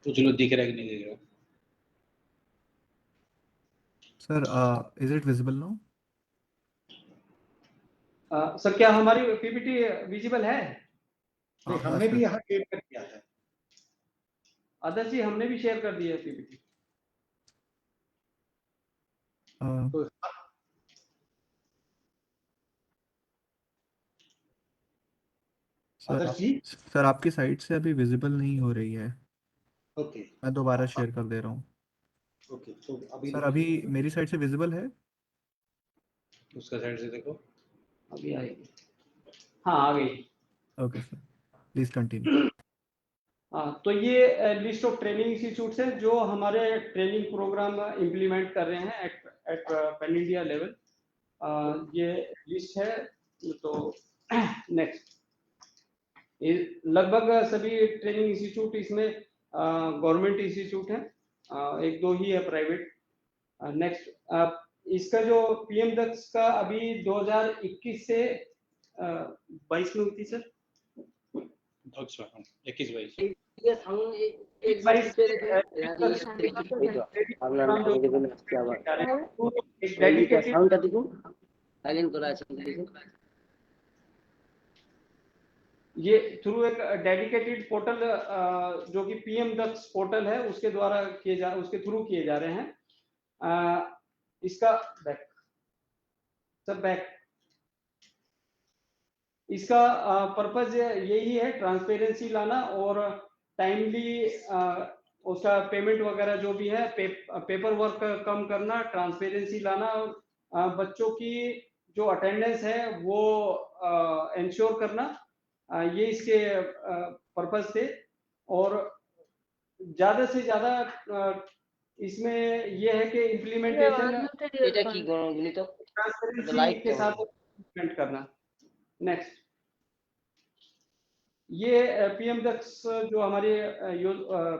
C: तो चलो, दिख रहा है कि नहीं दिख रहा?
A: Sir, is it visible now?
H: Sir क्या हमारी पीपीटी विजिबल है?
D: नहीं,
A: हाँ,
D: हमने
A: sir.
D: भी यहाँ शेयर कर दिया है।
H: आदर्श जी हमने भी शेयर कर दिया है पीपीटी।
D: तो
A: सर,
D: आदर्श जी,
A: सर आपकी साइड से अभी विजिबल नहीं हो रही है।
D: ओके
A: मैं दोबारा शेयर कर दे रहा हूँ।
D: ओके, तो अभी
A: सर अभी मेरी साइड से विजिबल है?
C: उसका साइड से देखो।
H: अभी आएगी। हाँ आ गई।
A: Okay sir, please continue.
H: हाँ, तो ये लिस्ट ऑफ ट्रेनिंग इंस्टीट्यूट्स हैं जो हमारे ट्रेनिंग प्रोग्राम इम्प्लीमेंट कर रहे हैं एट पैन इंडिया लेवल। ये लिस्ट है। तो नेक्स्ट, लगभग सभी ट्रेनिंग इंस्टीट्यूट इसमें गवर्नमेंट इंस्टीट्यूट हैं, एक दो ही है प्राइवेट। नेक्स्ट, इसका जो पीएम दक्ष का अभी 2021 से 22 में हुई थी सर,
C: 21-22
H: ये थ्रू एक डेडिकेटेड पोर्टल जो कि पीएम दक्ष पोर्टल है उसके द्वारा उसके थ्रू किए जा रहे हैं। इसका बैक सब बैक, इसका पर्पज यही है ट्रांसपेरेंसी लाना और टाइमली उसका पेमेंट वगैरह जो भी है पेपर वर्क कम करना, ट्रांसपेरेंसी लाना, बच्चों की जो अटेंडेंस है वो इंश्योर करना, ये इसके पर्पज थे। और ज्यादा से ज्यादा इसमें ये है कि इम्प्लीमेंटेशन ट्रांसपेरेंसी के साथ इम्प्लीमेंट करना। नेक्स्ट, ये पीएम दक्ष जो हमारे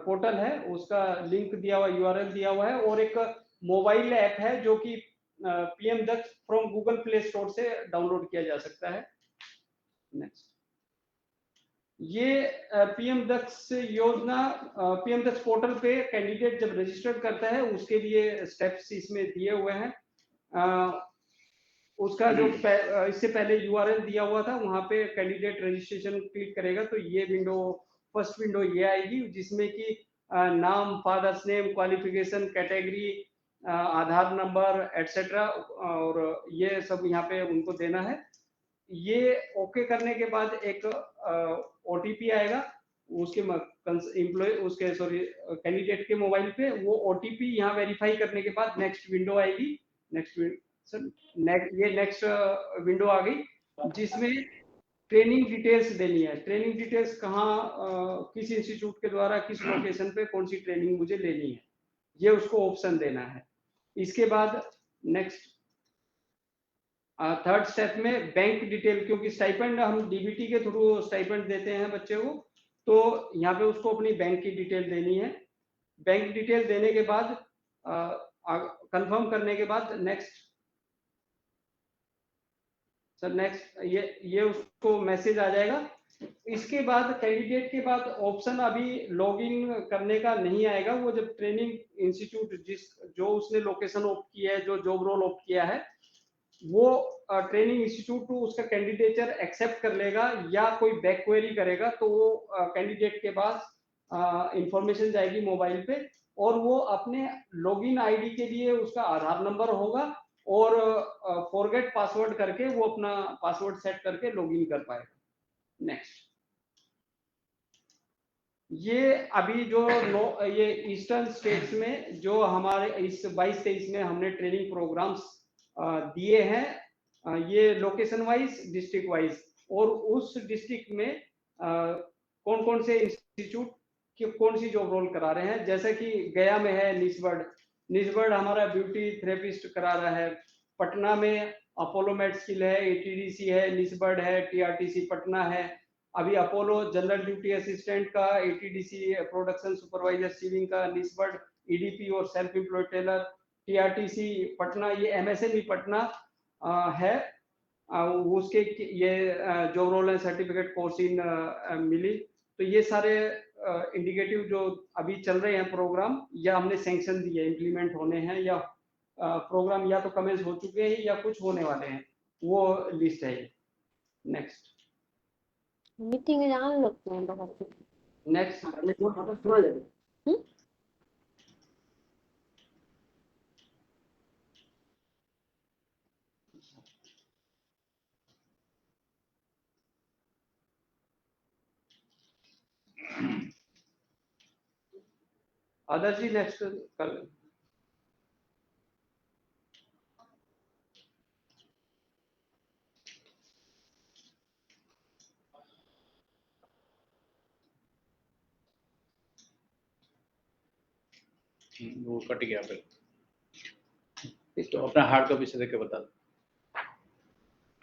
H: पोर्टल है उसका लिंक दिया हुआ, यूआरएल दिया हुआ है, और एक मोबाइल ऐप है जो कि PM Daksh from Google play store से डाउनलोड किया जा सकता है। नेक्स्ट, ये PM Daksh Yojana, PM Daksh portal पे कैंडिडेट जब रजिस्टर करता है उसके लिए स्टेप्स इसमें दिए हुए हैं। उसका जो इससे पहले यूआरएल दिया हुआ था वहां पे कैंडिडेट रजिस्ट्रेशन क्लिक करेगा तो ये विंडो, फर्स्ट विंडो ये आएगी जिसमें कि नाम, फादर्स नेम, क्वालिफिकेशन, कैटेगरी, आधार नंबर एटसेट्रा, और ये सब यहाँ पे उनको देना है। ये ओके करने के बाद एक ओटीपी आएगा उसके कैंडिडेट के मोबाइल पे। वो ओटीपी यहाँ वेरीफाई करने के बाद नेक्स्ट विंडो आएगी। नेक्स्ट विंडो आ गई जिसमें ट्रेनिंग डिटेल्स देनी है। ट्रेनिंग डिटेल्स कहाँ, किस इंस्टीट्यूट के द्वारा, किस लोकेशन पे कौन सी ट्रेनिंग मुझे लेनी है, ये उसको ऑप्शन देना है। इसके बाद नेक्स्ट थर्ड स्टेप में बैंक डिटेल, क्योंकि स्टाइपेंड हम डीबीटी के थ्रू स्टाइपेंड देते हैं बच्चे को, तो यहाँ पे उसको अपनी बैंक की डिटेल देनी है। बैंक डिटेल देने के बाद कंफर्म करने के बाद नेक्स्ट सर, नेक्स्ट ये उसको मैसेज आ जाएगा। इसके बाद कैंडिडेट के बाद ऑप्शन अभी लॉगिन करने का नहीं आएगा। वो जब ट्रेनिंग इंस्टीट्यूट जो उसने लोकेशन ऑप्ट किया है, जो जॉब रोल ऑप्ट किया है, वो ट्रेनिंग इंस्टीट्यूट उसका कैंडिडेचर एक्सेप्ट कर लेगा या कोई बैक क्वेरी करेगा तो वो कैंडिडेट के पास इंफॉर्मेशन जाएगी मोबाइल पे, और वो अपने लॉगिन आईडी के लिए उसका आधार नंबर होगा और फॉरगेट पासवर्ड करके वो अपना पासवर्ड सेट करके लॉगिन कर पाएगा। नेक्स्ट, ये अभी जो ये ईस्टर्न स्टेट्स में जो हमारे इस 22-23 में हमने ट्रेनिंग प्रोग्राम्स दिए हैं, ये लोकेशन वाइज, डिस्ट्रिक्ट वाइज, और उस डिस्ट्रिक्ट में कौन कौन से इंस्टीट्यूट की कौन सी जॉब रोल करा रहे हैं। जैसे कि गया में है निस्बर्ड हमारा ब्यूटी थेरेपिस्ट करा रहा है। पटना में अपोलो मेड स्किल है, एटीडीसी है, निस्बर्ड है, टीआरटीसी पटना है। अभी अपोलो जनरल ड्यूटी असिस्टेंट का, एटीडीसी प्रोडक्शन सुपरवाइजर सीविंग का, निस्बर्ड ईडीपी और सेल्फ एम्प्लॉयड टेलर, टीआरटीसी पटना, ये एमएसएमई पटना है। उसके ये जॉब रोल है, सर्टिफिकेट कोर्स इन मिली। तो ये सारे इंडिकेटिव जो अभी चल रहे हैं प्रोग्राम या हमने सैंक्शन दिए, इम्प्लीमेंट होने हैं या प्रोग्राम या तो कमेंस हो चुके हैं या कुछ होने वाले हैं, वो लिस्ट है। नेक्स्ट
I: मीटिंग जान लगते हैं बहुत।
H: नेक्स्ट आदर्श जी नेक्स्ट कर लें।
C: वो कट गया फिर, तो अपना हार्ड कॉपी से देख के बता दो।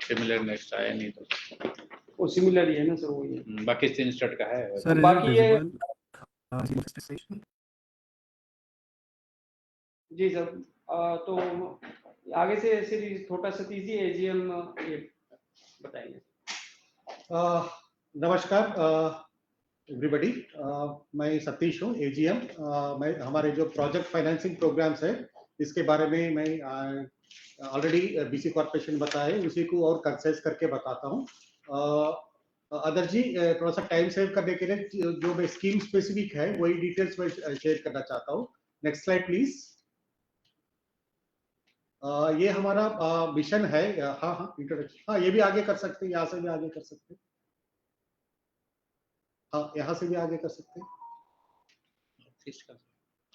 C: सिमिलर नेक्स्ट आया नहीं तो
H: वो सिमिलर ही है ना सर, वही है।
C: बाकी तीन स्टार्ट का है।
A: Sir, is it
H: बाकी ये
A: visible?
H: जी सर, तो आगे से सीरीज छोटा सतीश जी एजीएम ये बताएंगे।
D: नमस्कार एवरीबॉडी, मैं सतीश हूँ एजीएम। मैं हमारे जो प्रोजेक्ट फाइनेंसिंग प्रोग्राम्स है इसके बारे में मैं ऑलरेडी बीसी कॉर्पोरेशन बताया है, उसी को और कंसाइज करके बताता हूँ। अदर जी थोड़ा सा टाइम सेव करने के लिए जो मैं स्कीम स्पेसिफिक है वही डिटेल्स में शेयर करना चाहता हूँ। Next slide please. ये हमारा मिशन है। हाँ हाँ इंट्रोडक्शन, हाँ ये भी आगे कर सकते हैं, यहाँ से भी आगे कर सकते हैं, हाँ यहाँ से भी आगे कर सकते हैं।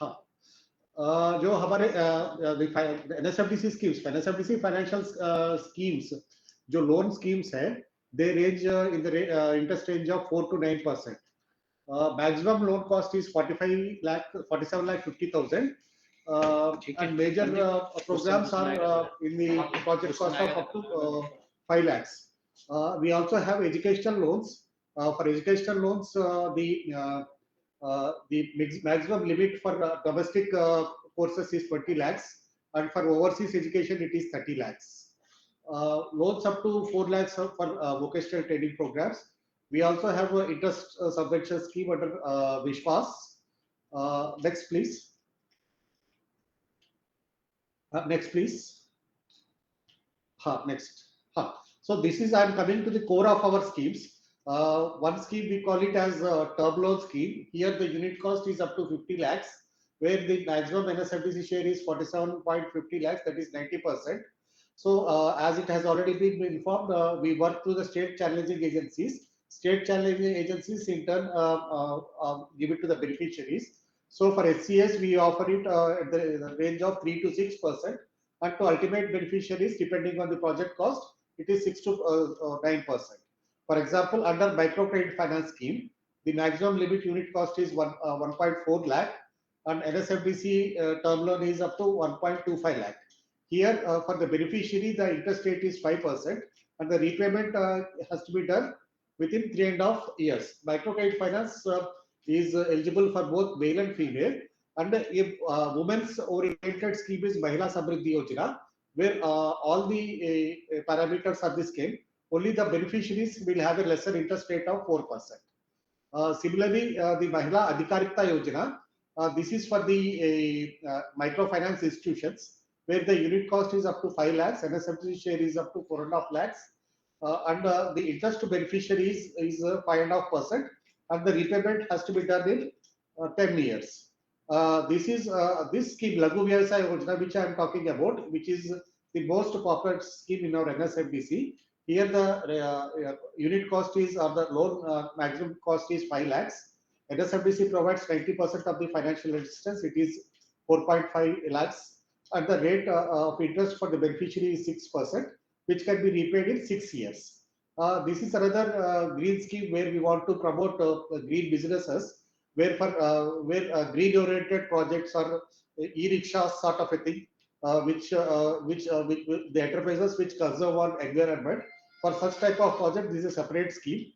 D: हाँ जो हमारे NSFDC schemes, NSFDC financial schemes जो लोन स्कीम्स है, they range in the interest range of 4 to 9%. Maximum loan cost is 47,50,000. And major programs are in the project cost of up to 5 lakhs. We also have educational loans. For educational loans, the maximum limit for domestic courses is 20 lakhs, and for overseas education it is 30 lakhs. Loans up to 4 lakhs for vocational training programs. We also have an interest subvention scheme under Vishwas. Next please. Next please. Next. So this is, I am coming to the core of our schemes. One scheme we call it as term loan scheme. Here the unit cost is up to 50 lakhs, where the maximum NSFDC share is 47.50 lakhs, that is 90%. So as it has already been informed, we work through the state challenging agencies. State challenging agencies in turn give it to the beneficiaries. So for SCS, we offer it at the range of 3 to 6%, and to ultimate beneficiaries, depending on the project cost, it is 6 to 9%. For example, under microcredit finance scheme, the maximum limit unit cost is 1.4 lakh, and NSFDC term loan is up to 1.25 lakh. Here, for the beneficiary, the interest rate is 5%, and the repayment has to be done within 3.5 years. Microcredit finance is eligible for both male and female, and a women's oriented scheme is Mahila Samriddhi Yojana, where all the parameters are the same. Only the beneficiaries will have a lesser interest rate of 4%. Similarly, the Mahila Adhikarikta Yojana, this is for the microfinance institutions, where the unit cost is up to 5 lakhs, NSFDC share is up to 4.5 lakhs, and the interest to beneficiaries is 5.5%, and the repayment has to be done in 10 years. This is this scheme Laghu Vyavasaya Yojana, which I am talking about, which is the most popular scheme in our NSFDC. Here the unit cost is, or the loan maximum cost is 5 lakhs. NSFDC provides 90% of the financial assistance. It is 4.5 lakhs, and the rate of interest for the beneficiary is 6%, which can be repaid in 6 years. This is another green scheme where we want to promote green businesses, where for green oriented projects or e-rickshaw sort of a thing, which the enterprises which conserve on environment. For such type of project, this is a separate scheme.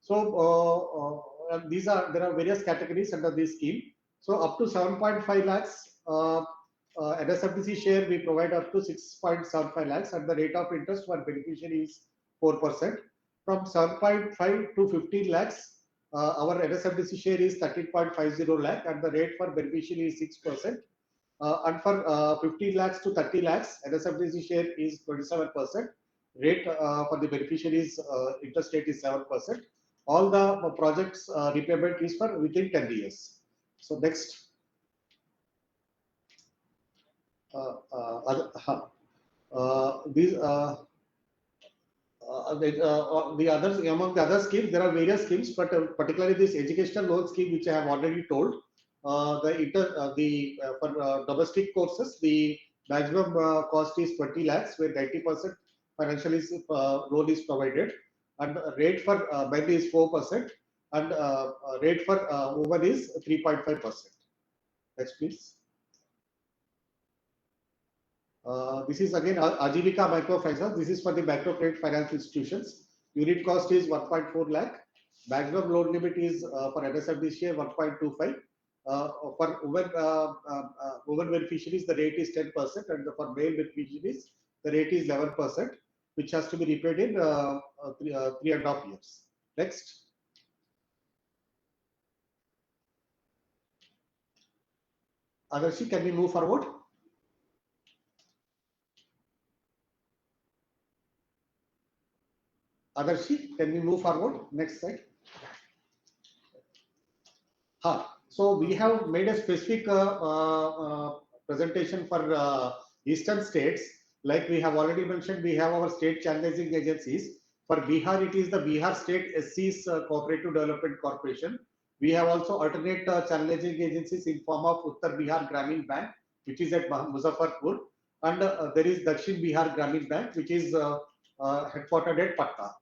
D: So there are various categories under this scheme. So up to 7.5 lakhs. NSFDC share we provide up to 6.75 lakhs, and the rate of interest for beneficiary is 4%. From 7.5 to 15 lakhs, our NSFDC share is 13.50 lakh, and the rate for beneficiary is 6%. And for 15 lakhs to 30 lakhs, NSFDC share is 27%. Rate for the beneficiaries interest rate is 7%. All the projects repayment is for within 10 years. So next. These the others, among the other schemes, there are various schemes, but particularly this educational loan scheme, which I have already told, for domestic courses, the maximum cost is 20 lakhs, where 90% financial loan is provided, and rate for men is 4%, and rate for women is 3.5%. Next, please. This is again Ajivika Microfinance. This is for the microcredit finance institutions. Unit cost is 1.4 lakh. Maximum loan limit is for NSFDC 1.25. For women beneficiaries, the rate is 10%, and for male beneficiaries, the rate is 11%, which has to be repaid in 3.5 years. Next. Adarshi, can we move forward? Adarshi, can we move forward? Next slide. So we have made a specific presentation for eastern states. Like we have already mentioned, we have our state challenging agencies. For Bihar, it is the Bihar State SC's Cooperative Development Corporation. We have also alternate challenging agencies in form of Uttar Bihar Gramin Bank, which is at Muzaffarpur, and there is Dakshin Bihar Gramin Bank, which is headquartered at Patna.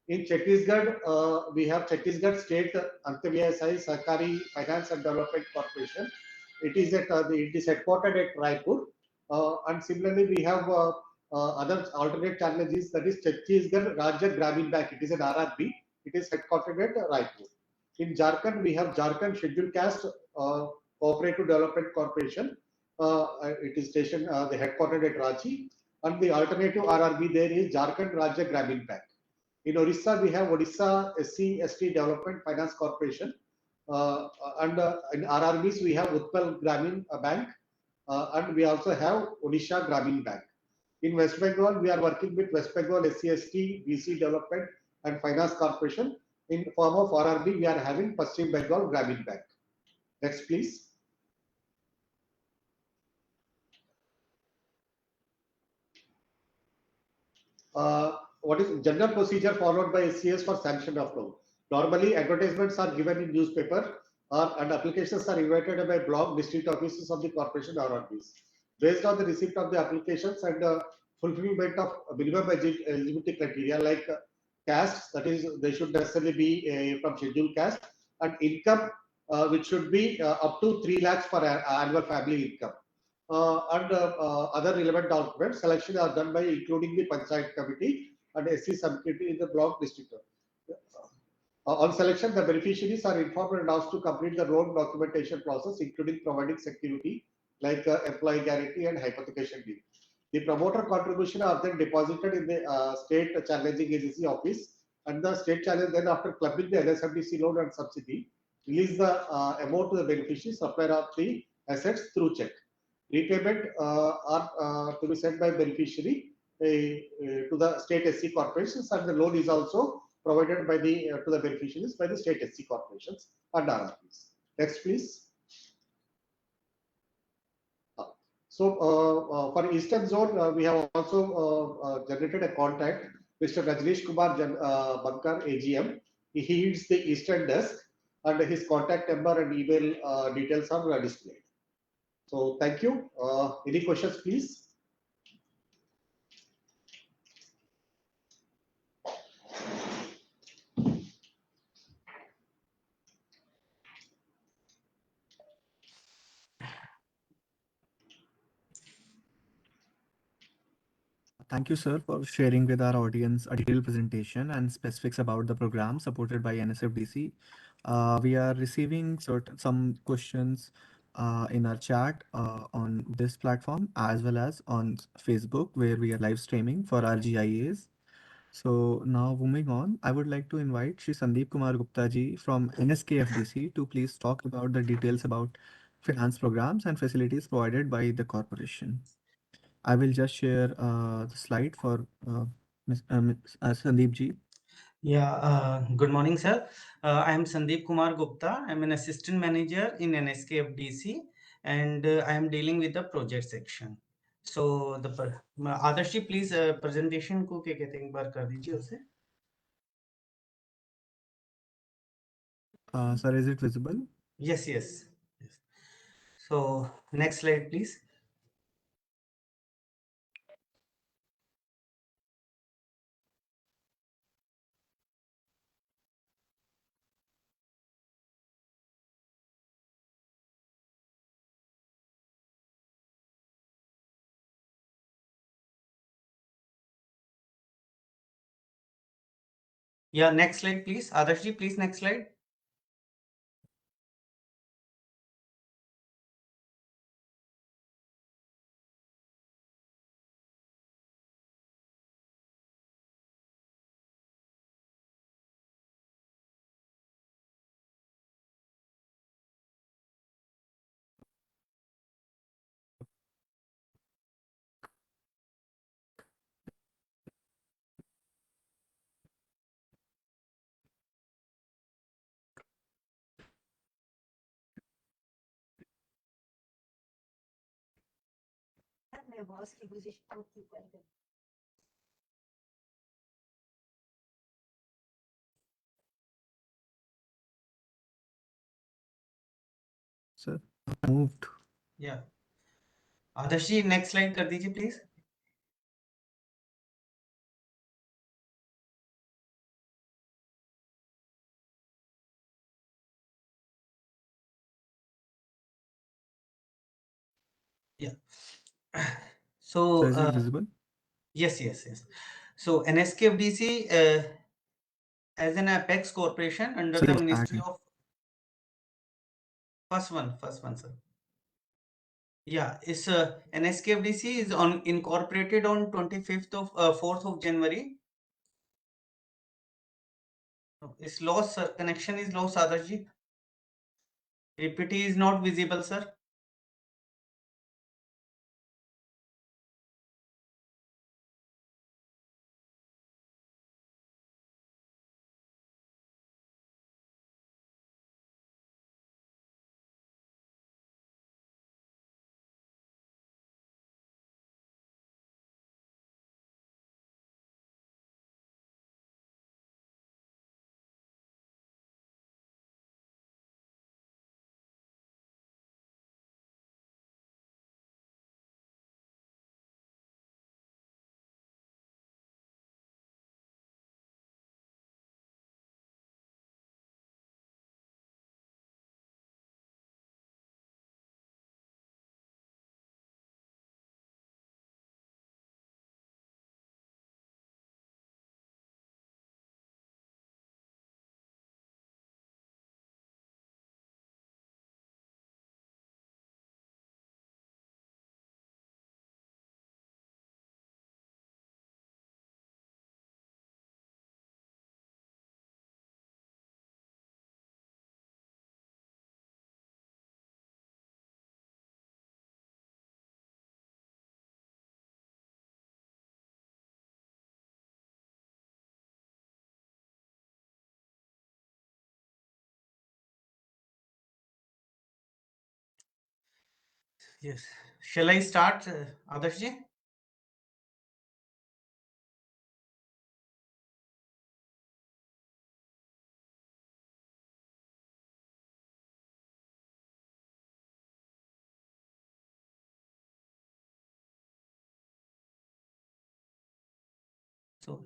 D: In Chhattisgarh, we have Chhattisgarh State Antyavasai Sahkari Finance and Development Corporation. It is headquartered at Raipur, and similarly we have other alternate challenges, that is Chhattisgarh Rajya Gramin Bank. It is an RRB. It is headquartered at Raipur. In Jharkhand, we have Jharkhand Scheduled Caste Cooperative Development Corporation. It is stationed the headquartered at Ranchi, and the alternative RRB there is Jharkhand Rajya Gramin Bank. In Odisha, we have Odisha SC/ST Development Finance Corporation, and in RRBs we have Utpal Gramin Bank, and we also have Odisha Gramin Bank. In West Bengal, we are working with West Bengal SC/ST BC Development and Finance Corporation. In form of RRB, we are having Paschim Bengal Gramin Bank. Next, please. What is general procedure followed by SCS for sanction of loan? Normally, advertisements are given in newspaper, and applications are invited by block district offices of the corporation or RRBs. Based on the receipt of the applications and fulfillment of minimum eligibility criteria like caste, that is, they should necessarily be from scheduled caste, and income, which should be up to 3 lakhs for annual family income. And other relevant documents, selection are done by including the Panchayat Committee and SC subcommittee in the block district. On selection, the beneficiaries are informed and asked to complete the loan documentation process, including providing security like employee guarantee and hypothecation deed. The promoter contribution are then deposited in the state challenging agency office, and the state challenge then, after clubbing the NSFDC loan and subsidy, release the amount to the beneficiaries, supplier of the assets through check. Repayment are to be sent by beneficiary to the state SC corporations, and the loan is also provided by the to the beneficiaries by the state SC corporations and RRBs. Next, please. So for Eastern Zone, we have also generated a contact, Mr. Rajneesh Kumar Bankar, AGM. He heads the Eastern desk, and his contact number and email details are displayed. So thank you. Any questions, please?
A: Thank you, sir, for sharing with our audience a detailed presentation and specifics about the program supported by NSFDC. We are receiving some questions in our chat on this platform, as well as on Facebook, where we are live streaming for our GIAs. So now moving on, I would like to invite Shri Sandeep Kumar Gupta ji from NSKFDC to please talk about the details about finance programs and facilities provided by the corporation. I will just share the slide for Sandeep ji.
E: Yeah, good morning, sir. I am Sandeep Kumar Gupta. I'm an assistant manager in NSKFDC, and I am dealing with the project section. So, Adarsh ji, please presentation को क्या कहते हैं एक बार कर दीजिए उसे.
A: Sir, is it visible?
E: Yes, yes. So, next slide, please. Yeah, next slide, please. Adarsh ji, please, next slide.
A: Sir, moved.
E: Yeah. Adarsh ji, next slide कर दीजिए, please. Yeah. So,
A: Sir, is it visible?
E: yes, yes, yes. So, NSKFDC as an apex corporation under
A: Sir,
E: the
A: was
E: Ministry
A: added.
E: of first one, sir. Yeah, it's NSKFDC is incorporated on 25th of 4th of January. It's lost, sir. Connection is lost, Adarsh ji. PPT is not visible, sir. Yes. Shall I start, Adarsh ji? So,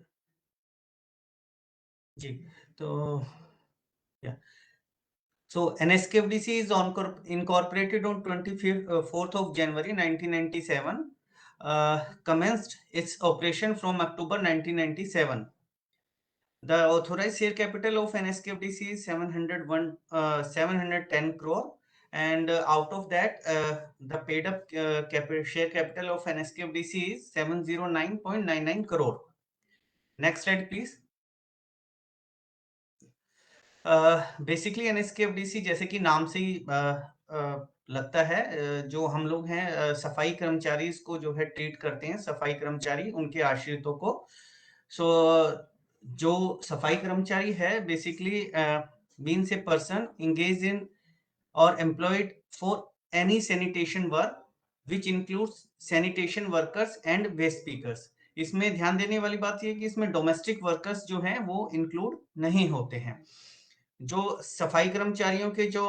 E: ji, so yeah. So NSKFDC is incorporated on 4th of January 1997. Commenced its operation from October 1997. The authorized share capital of NSKFDC is 710 crore, and out of that, the paid up share capital of NSKFDC is 709.99 crore. Next slide, please. Basically NSKFDC जैसे कि नाम से ही लगता है जो हम लोग हैं सफाई कर्मचारी को जो है ट्रीट करते हैं, सफाई कर्मचारी उनके आश्रितों को। सो जो सफाई कर्मचारी है basically means a person engaged in or employed for any sanitation work which includes sanitation workers and waste pickers। इसमें ध्यान देने वाली बात यह है कि इसमें डोमेस्टिक वर्कर्स जो हैं वो इंक्लूड नहीं होते हैं। जो सफाई कर्मचारियों के जो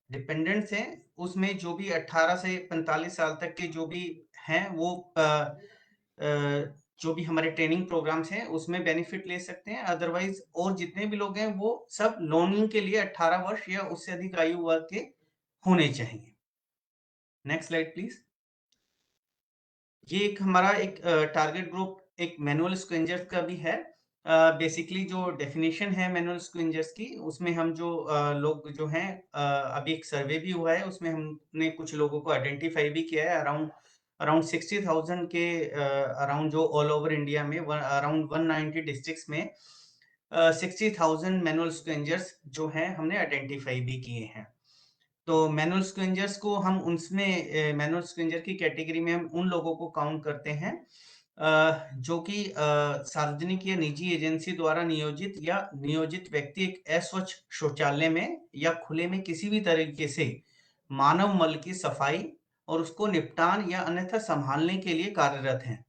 E: डिपेंडेंट्स हैं उसमें जो भी 18 से 45 साल तक के जो भी हैं वो जो भी हमारे ट्रेनिंग प्रोग्राम्स हैं उसमें बेनिफिट ले सकते हैं। अदरवाइज और जितने भी लोग हैं वो सब लोनिंग के लिए 18 वर्ष या उससे अधिक आयु वर्ग के होने चाहिए। Next slide please. ये एक हमारा एक टारगेट ग्रुप एक मैनुअल स्क्वेंजर्स का भी है। बेसिकली जो डेफिनेशन है मैनुअल स्क्वेंजर्स की उसमें हम जो लोग जो हैं अभी एक सर्वे भी हुआ है उसमें हमने कुछ लोगों को आइडेंटिफाई भी किया है। अराउंड 60,000 के अराउंड जो ऑल ओवर इंडिया में अराउंड 190 डिस्ट्रिक्ट्स में 60,000 मैनुअल स्क्वेंजर्स जो हैं हमने आइडेंटिफाई भी किए हैं। तो मैनुअल स्क्वेंजर्स को हम उसमें मैनुअल स्क्वेंजर की कैटेगरी में हम उन लोगों को काउंट करते हैं जो कि सार्वजनिक या निजी एजेंसी द्वारा नियोजित या नियोजित व्यक्ति एक अस्वच्छ शौचालय में या खुले में किसी भी तरीके से मानव मल की सफाई और उसको निपटान या अन्यथा संभालने के लिए कार्यरत हैं।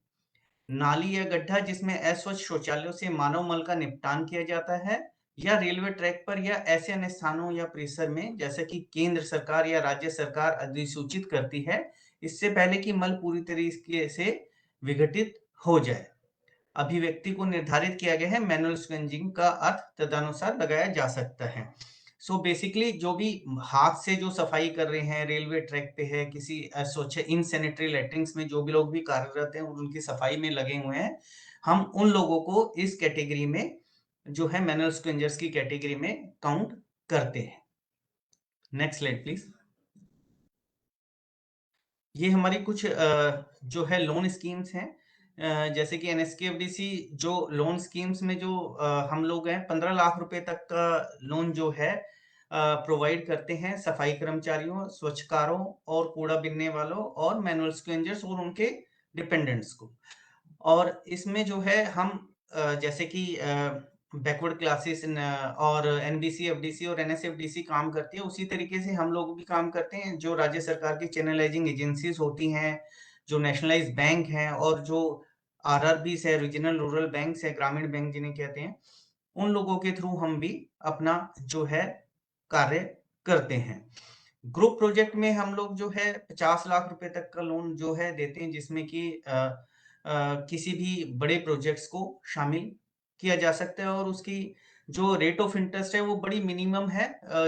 E: नाली या गड्ढा जिसमें अस्वच्छ शौचालयों से मानव मल का निपटान किया जाता है या रेलवे ट्रैक पर या ऐसे अन्य स्थानों या परिसर में जैसे कि केंद्र सरकार या राज्य सरकार अधिसूचित करती है इससे पहले कि मल पूरी तरीके से विघटित हो जाए। अभिव्यक्ति को निर्धारित किया गया है। मैनुअल स्क्वेंजिंग का अर्थ तदनुसार लगाया जा सकता है। सो बेसिकली जो भी हाथ से जो सफाई कर रहे हैं रेलवे ट्रैक पे है किसी स्वच्छ इन सैनिटरी लेटरिंग्स में जो भी लोग भी कार्यरत हैं और उनकी सफाई में लगे हुए हैं हम उन लोगों को इस कैटेगरी में जो है मैनुअल स्क्वेंजर्स की कैटेगरी में काउंट करते हैं। Next slide please. ये हमारी कुछ जो है लोन स्कीम्स हैं जैसे कि NSKFDC जो लोन स्कीम्स में जो हम लोग हैं 15 लाख रुपए तक का लोन जो है प्रोवाइड करते हैं सफाई कर्मचारियों, स्वच्छकारों और कूड़ा बीनने वालों और मैनुअल स्क्वेंजर्स और उनके डिपेंडेंट्स को। और इसमें जो है हम जैसे कि बैकवर्ड क्लासेस और NBC, FDC और NSFDC काम करती है उसी तरीके से हम लोग भी काम करते हैं। जो राज्य सरकार की चैनलाइजिंग एजेंसीज होती हैं, जो नेशनलाइज्ड बैंक हैं और जो RRBs है, रीजनल रूरल बैंक्स है, ग्रामीण बैंक जिन्हें कहते हैं, उन लोगों के थ्रू हम भी अपना जो है कार्य करते हैं। ग्रुप प्रोजेक्ट में हम लोग जो है 50 लाख रुपए तक का लोन जो है देते हैं जिसमें कि किसी भी बड़े प्रोजेक्ट्स को शामिल किया जा सकता है और उसकी जो रेट ऑफ इंटरेस्ट है वो बड़ी मिनिमम है।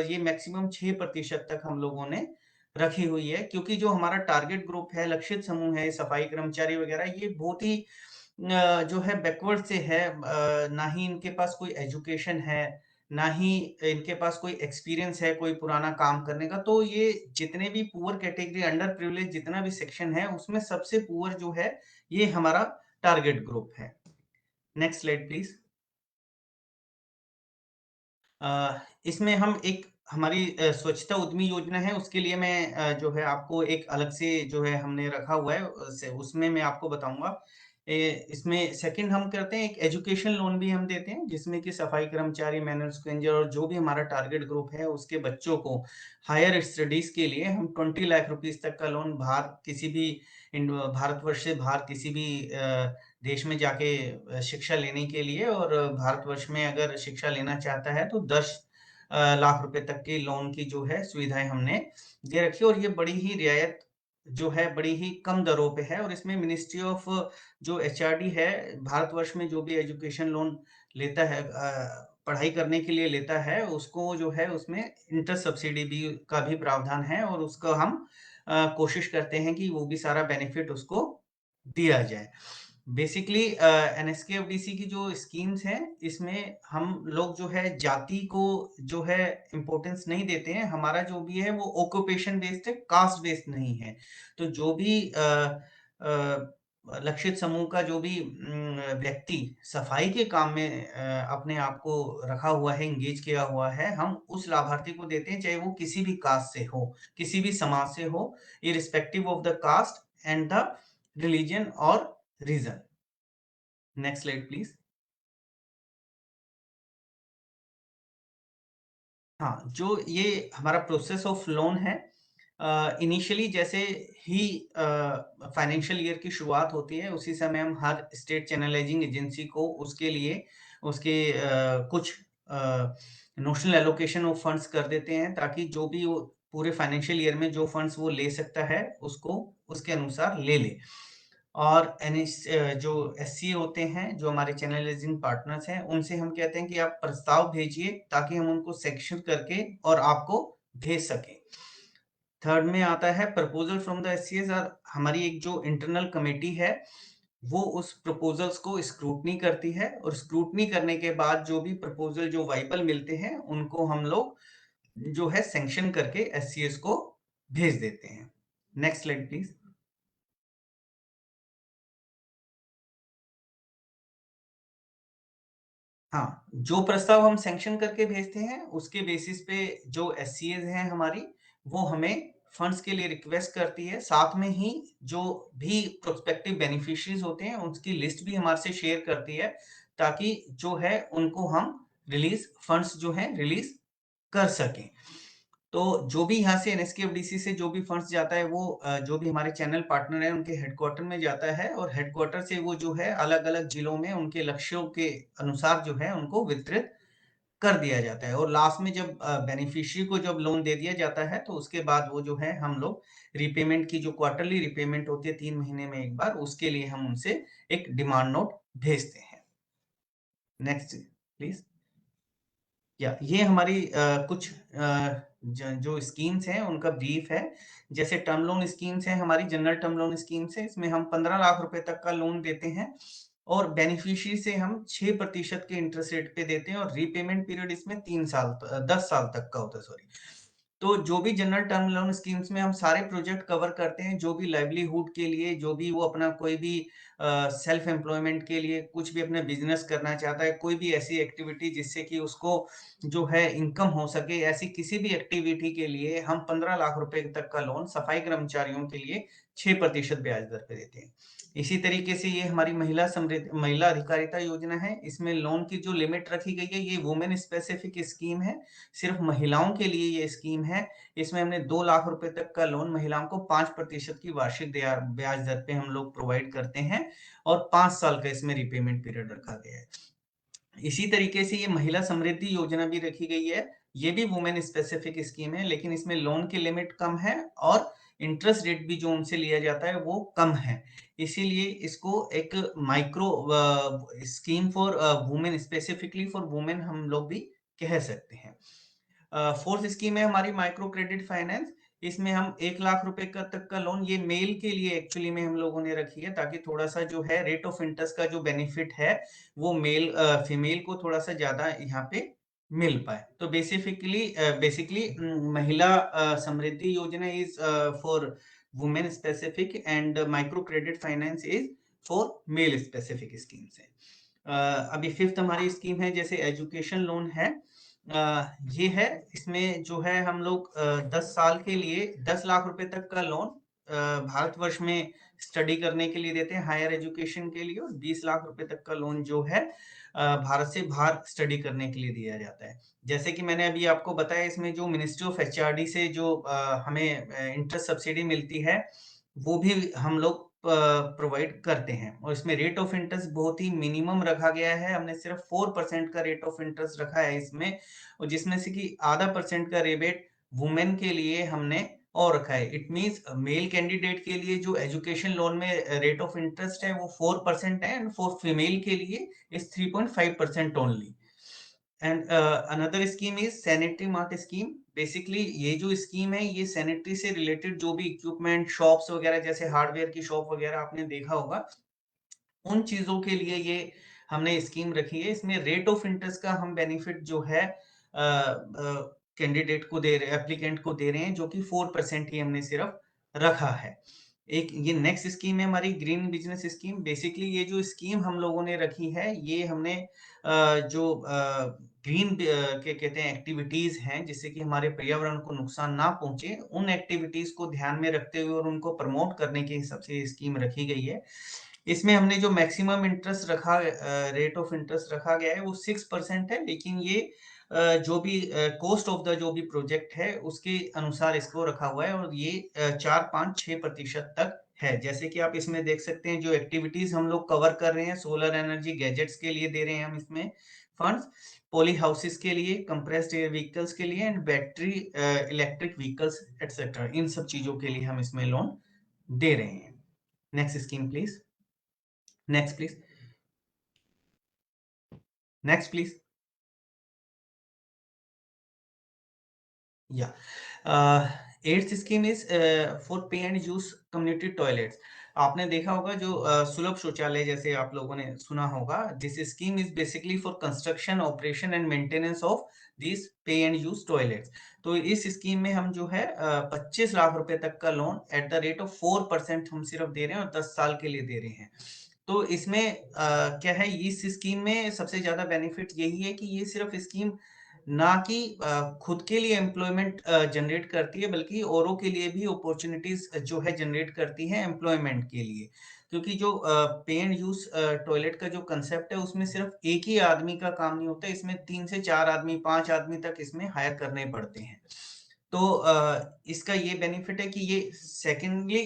E: ये मैक्सिमम 6% तक हम लोगों ने रखी हुई है क्योंकि जो हमारा टारगेट ग्रुप है, लक्षित समूह है, सफाई कर्मचारी वगैरह ये बहुत ही जो है बैकवर्ड से है। ना ही इनके पास कोई एजुकेशन है, ना ही इनके पास कोई एक्सपीरियंस है कोई पुराना काम करने का। तो ये जितने भी पुअर कैटेगरी अंडर प्रिविलेज जितना भी सेक्शन है उसमें सबसे पुअर जो है ये हमारा टारगेट ग्रुप है। Next slide please. इसमें हम एक हमारी स्वच्छता उद्यमी योजना है उसके लिए मैं जो है आपको एक अलग से जो है हमने रखा हुआ है उसमें मैं आपको बताऊंगा। इसमें सेकंड हम करते हैं एक एजुकेशन लोन भी हम देते हैं जिसमें कि सफाई कर्मचारी, मैनुअल स्क्वेंजर और जो भी हमारा टारगेट ग्रुप है उसके बच्चों को हायर स्टडीज के लिए हम 20 लाख रुपीस तक का लोन बाहर किसी भी भारतवर्ष से बाहर किसी भी देश में जाके शिक्षा लेने के लिए और भारतवर्ष में अगर शिक्षा लेना चाहता है तो 10 लाख रुपए तक की लोन की जो है सुविधाएं हमने दे रखी है और ये बड़ी ही रियायत जो है बड़ी ही कम दरों पे है। और इसमें मिनिस्ट्री ऑफ जो HRD है भारतवर्ष में जो भी एजुकेशन लोन लेता है पढ़ाई करने के लिए लेता है उसको जो है उसमें इंटरेस्ट सब्सिडी भी का भी प्रावधान है और उसका हम कोशिश करते हैं कि वो भी सारा बेनिफिट उसको दिया जाए। बेसिकली NSKFDC की जो स्कीम्स हैं इसमें हम लोग जो है जाति को जो है इम्पोर्टेंस नहीं देते हैं। हमारा जो भी है वो ऑक्यूपेशन बेस्ड है, कास्ट बेस्ड नहीं है। तो जो भी लक्षित समूह का जो भी व्यक्ति सफाई के काम में अपने आप को रखा हुआ है, एंगेज किया हुआ है, हम उस लाभार्थी को देते हैं, चाहे वो किसी भी कास्ट से हो, किसी भी समाज से हो, irrespective of the caste and the religion और रीजन। Next slide please. हाँ, जो ये हमारा प्रोसेस ऑफ लोन है, इनिशियली जैसे ही फाइनेंशियल ईयर की शुरुआत होती है, उसी समय हम हर स्टेट चैनलाइजिंग एजेंसी को उसके लिए उसके कुछ नोशनल एलोकेशन ऑफ फंड्स कर देते हैं, ताकि जो भी वो पूरे फाइनेंशियल ईयर में जो फंड्स वो ले सकता है उसको उसके अनुसार ले ले। और जो एससीए होते हैं, जो हमारे चैनलाइजिंग पार्टनर्स हैं, उनसे हम कहते हैं कि आप प्रस्ताव भेजिए ताकि हम उनको सेक्शन करके और आपको भेज सकें। थर्ड में आता है प्रपोजल फ्रॉम द एससीएस। हमारी एक जो इंटरनल कमेटी है वो उस प्रपोजल्स को स्क्रूटनी करती है, और स्क्रूटनी करने के बाद जो भी प्रपोजल जो वाइबल मिलते हैं उनको हम लोग जो है सैंक्शन करके एससीएस को भेज देते हैं। Next slide please. हाँ, जो प्रस्ताव हम सैंक्शन करके भेजते हैं उसके बेसिस पे जो एससीएस हैं हमारी, वो हमें फंड्स के लिए रिक्वेस्ट करती है। साथ में ही जो भी प्रोस्पेक्टिव बेनिफिशियरीज होते हैं उसकी लिस्ट भी हमारे से शेयर करती है, ताकि जो है उनको हम फंड्स जो है रिलीज कर सकें। तो जो भी यहाँ से एनएसकेएफडीसी से जो भी फंड्स जाता है वो जो भी हमारे चैनल पार्टनर है उनके हेडक्वार्टर में जाता है, और हेडक्वार्टर से वो जो है अलग अलग जिलों में उनके लक्ष्यों के अनुसार जो है उनको वितरित कर दिया जाता है। और लास्ट में जब बेनिफिशियरी को जब लोन दे दिया जाता है तो उसके बाद वो जो है हम लोग रिपेमेंट की जो क्वार्टरली रिपेमेंट होती है 3 महीने में एक बार, उसके लिए हम उनसे एक डिमांड नोट भेजते हैं। Next please. ये हमारी कुछ जो स्कीम्स हैं उनका ब्रीफ है। जैसे टर्म लोन स्कीम्स हैं हमारी, जनरल टर्म लोन स्कीम्स है, इसमें हम 15 लाख रुपए तक का लोन देते हैं, और बेनिफिशियरी से हम 6% के इंटरेस्ट रेट पे देते हैं, और रीपेमेंट पीरियड इसमें 10 साल तक का होता है, सॉरी। तो जो भी जनरल टर्म लोन स्कीम्स में हम सारे प्रोजेक्ट कवर करते हैं, जो भी लाइवलीहुड के लिए, जो भी वो अपना कोई भी सेल्फ एम्प्लॉयमेंट के लिए कुछ भी अपना बिजनेस करना चाहता है, कोई भी ऐसी एक्टिविटी जिससे कि उसको जो है इनकम हो सके, ऐसी किसी भी एक्टिविटी के लिए हम 15 लाख रुपए तक का लोन सफाई कर्मचारियों के लिए 6% ब्याज दर पे देते हैं। इसी तरीके से ये हमारी महिला अधिकारिता योजना है। इसमें लोन की जो लिमिट रखी गई है, ये वुमेन स्पेसिफिक स्कीम है, सिर्फ महिलाओं के लिए ये स्कीम है। इसमें हमने 2 लाख रुपए तक का लोन महिलाओं को 5% की वार्षिक ब्याज दर पे हम लोग प्रोवाइड करते हैं, और 5 साल का इसमें रिपेमेंट पीरियड रखा गया है। इसी तरीके से ये महिला समृद्धि योजना भी रखी गई है। ये भी वुमेन स्पेसिफिक स्कीम है, लेकिन इसमें लोन की लिमिट कम है और इंटरेस्ट रेट भी जो उनसे लिया जाता है वो कम है। इसीलिए इसको एक micro scheme for women, specifically for women हम लोग भी कह सकते हैं। फोर्थ स्कीम है हमारी माइक्रो क्रेडिट फाइनेंस। इसमें हम 1 लाख रुपए का तक का लोन, ये मेल के लिए एक्चुअली में हम लोगों ने रखी है, ताकि थोड़ा सा जो है रेट ऑफ इंटरेस्ट का जो बेनिफिट है वो फीमेल को थोड़ा सा ज्यादा यहाँ पे मिल पाए। तो बेसिकली महिला समृद्धि योजना is for women specific, and micro credit finance is for male specific schemes है। अभी फिफ्थ हमारी स्कीम है जैसे एजुकेशन लोन है। ये है, इसमें जो है हम लोग 10 साल के लिए 10 लाख रुपए तक का लोन भारतवर्ष में स्टडी करने के लिए देते हैं, हायर एजुकेशन के लिए, और 20 लाख रुपए तक का लोन जो है भारत से बाहर स्टडी करने के लिए दिया जाता है। जैसे कि मैंने अभी आपको बताया, इसमें जो मिनिस्ट्री ऑफ एचआरडी से जो हमें इंटरेस्ट सब्सिडी मिलती है वो भी हम लोग प्रोवाइड करते हैं, और इसमें रेट ऑफ इंटरेस्ट बहुत ही मिनिमम रखा गया है। हमने सिर्फ 4% का रेट ऑफ इंटरेस्ट रखा है इसमें, और जिसमें से कि आधा % का रिबेट वुमेन के लिए हमने और रखा है। इट मींस मेल कैंडिडेट के लिए जो एजुकेशन लोन में रेट ऑफ इंटरेस्ट है वो 4% है, एंड फॉर फीमेल के लिए is 3.5% only. And another scheme is sanitary mart scheme. Basically ये जो स्कीम है ये सैनिटरी से रिलेटेड जो भी इक्विपमेंट, शॉप्स वगैरह, जैसे हार्डवेयर की शॉप वगैरह आपने देखा होगा, उन चीजों के लिए ये हमने स्कीम रखी है। इसमें रेट ऑफ इंटरेस्ट का हम बेनिफिट जो है कैंडिडेट को दे रहे, एप्लीकेंट को दे रहे हैं, जो कि 4% ही हमने सिर्फ रखा है। एक ये नेक्स्ट स्कीम है हमारी ग्रीन बिजनेस स्कीम। बेसिकली ये जो स्कीम हम लोगों ने रखी है, ये हमने जो ग्रीन के कहते हैं एक्टिविटीज हैं, जिससे कि हमारे पर्यावरण को नुकसान ना पहुंचे, उन एक्टिविटीज को ध्यान में रखते हुए और उनको प्रमोट करने के हिसाब से ये स्कीम रखी गई है। इसमें हमने जो मैक्सिमम इंटरेस्ट रखा, रेट ऑफ इंटरेस्ट रखा गया है वो 6% है, लेकिन ये जो भी कॉस्ट ऑफ द जो भी प्रोजेक्ट है उसके अनुसार इसको रखा हुआ है, और ये 4-5-6% तक है। जैसे कि आप इसमें देख सकते हैं जो एक्टिविटीज हम लोग कवर कर रहे हैं, सोलर एनर्जी गैजेट्स के लिए दे रहे हैं हम इसमें फंड्स, पॉली हाउसेस के लिए, कंप्रेस्ड एयर व्हीकल्स के लिए, and battery electric vehicles etcetera, इन सब चीजों के लिए हम इसमें लोन दे रहे हैं। Next scheme please, next please, next please. Yeah. Eighth scheme is for pay and use community toilets. आपने देखा होगा जो सुलभ शौचालय, जैसे आप लोगों ने सुना होगा, this scheme is basically for construction, operation and maintenance of this पे एंड यूज टॉयलेट्स। तो इस स्कीम में हम जो है 25 लाख रुपए तक का loan at the rate of 4% हम सिर्फ दे रहे हैं, और 10 साल के लिए दे रहे हैं। तो इसमें क्या है, इस स्कीम में सबसे ज्यादा बेनिफिट यही है कि ये सिर्फ स्कीम ना कि खुद के लिए एम्प्लॉयमेंट जनरेट करती है, बल्कि औरों के लिए भी अपॉर्चुनिटीज जो है जनरेट करती है एम्प्लॉयमेंट के लिए। क्योंकि जो पे एंड यूज टॉयलेट का जो कंसेप्ट है, उसमें सिर्फ एक ही आदमी का काम नहीं होता, इसमें 3 से 4 आदमी, 5 आदमी तक इसमें हायर करने पड़ते हैं। तो इसका ये बेनिफिट है कि ये सेकेंडली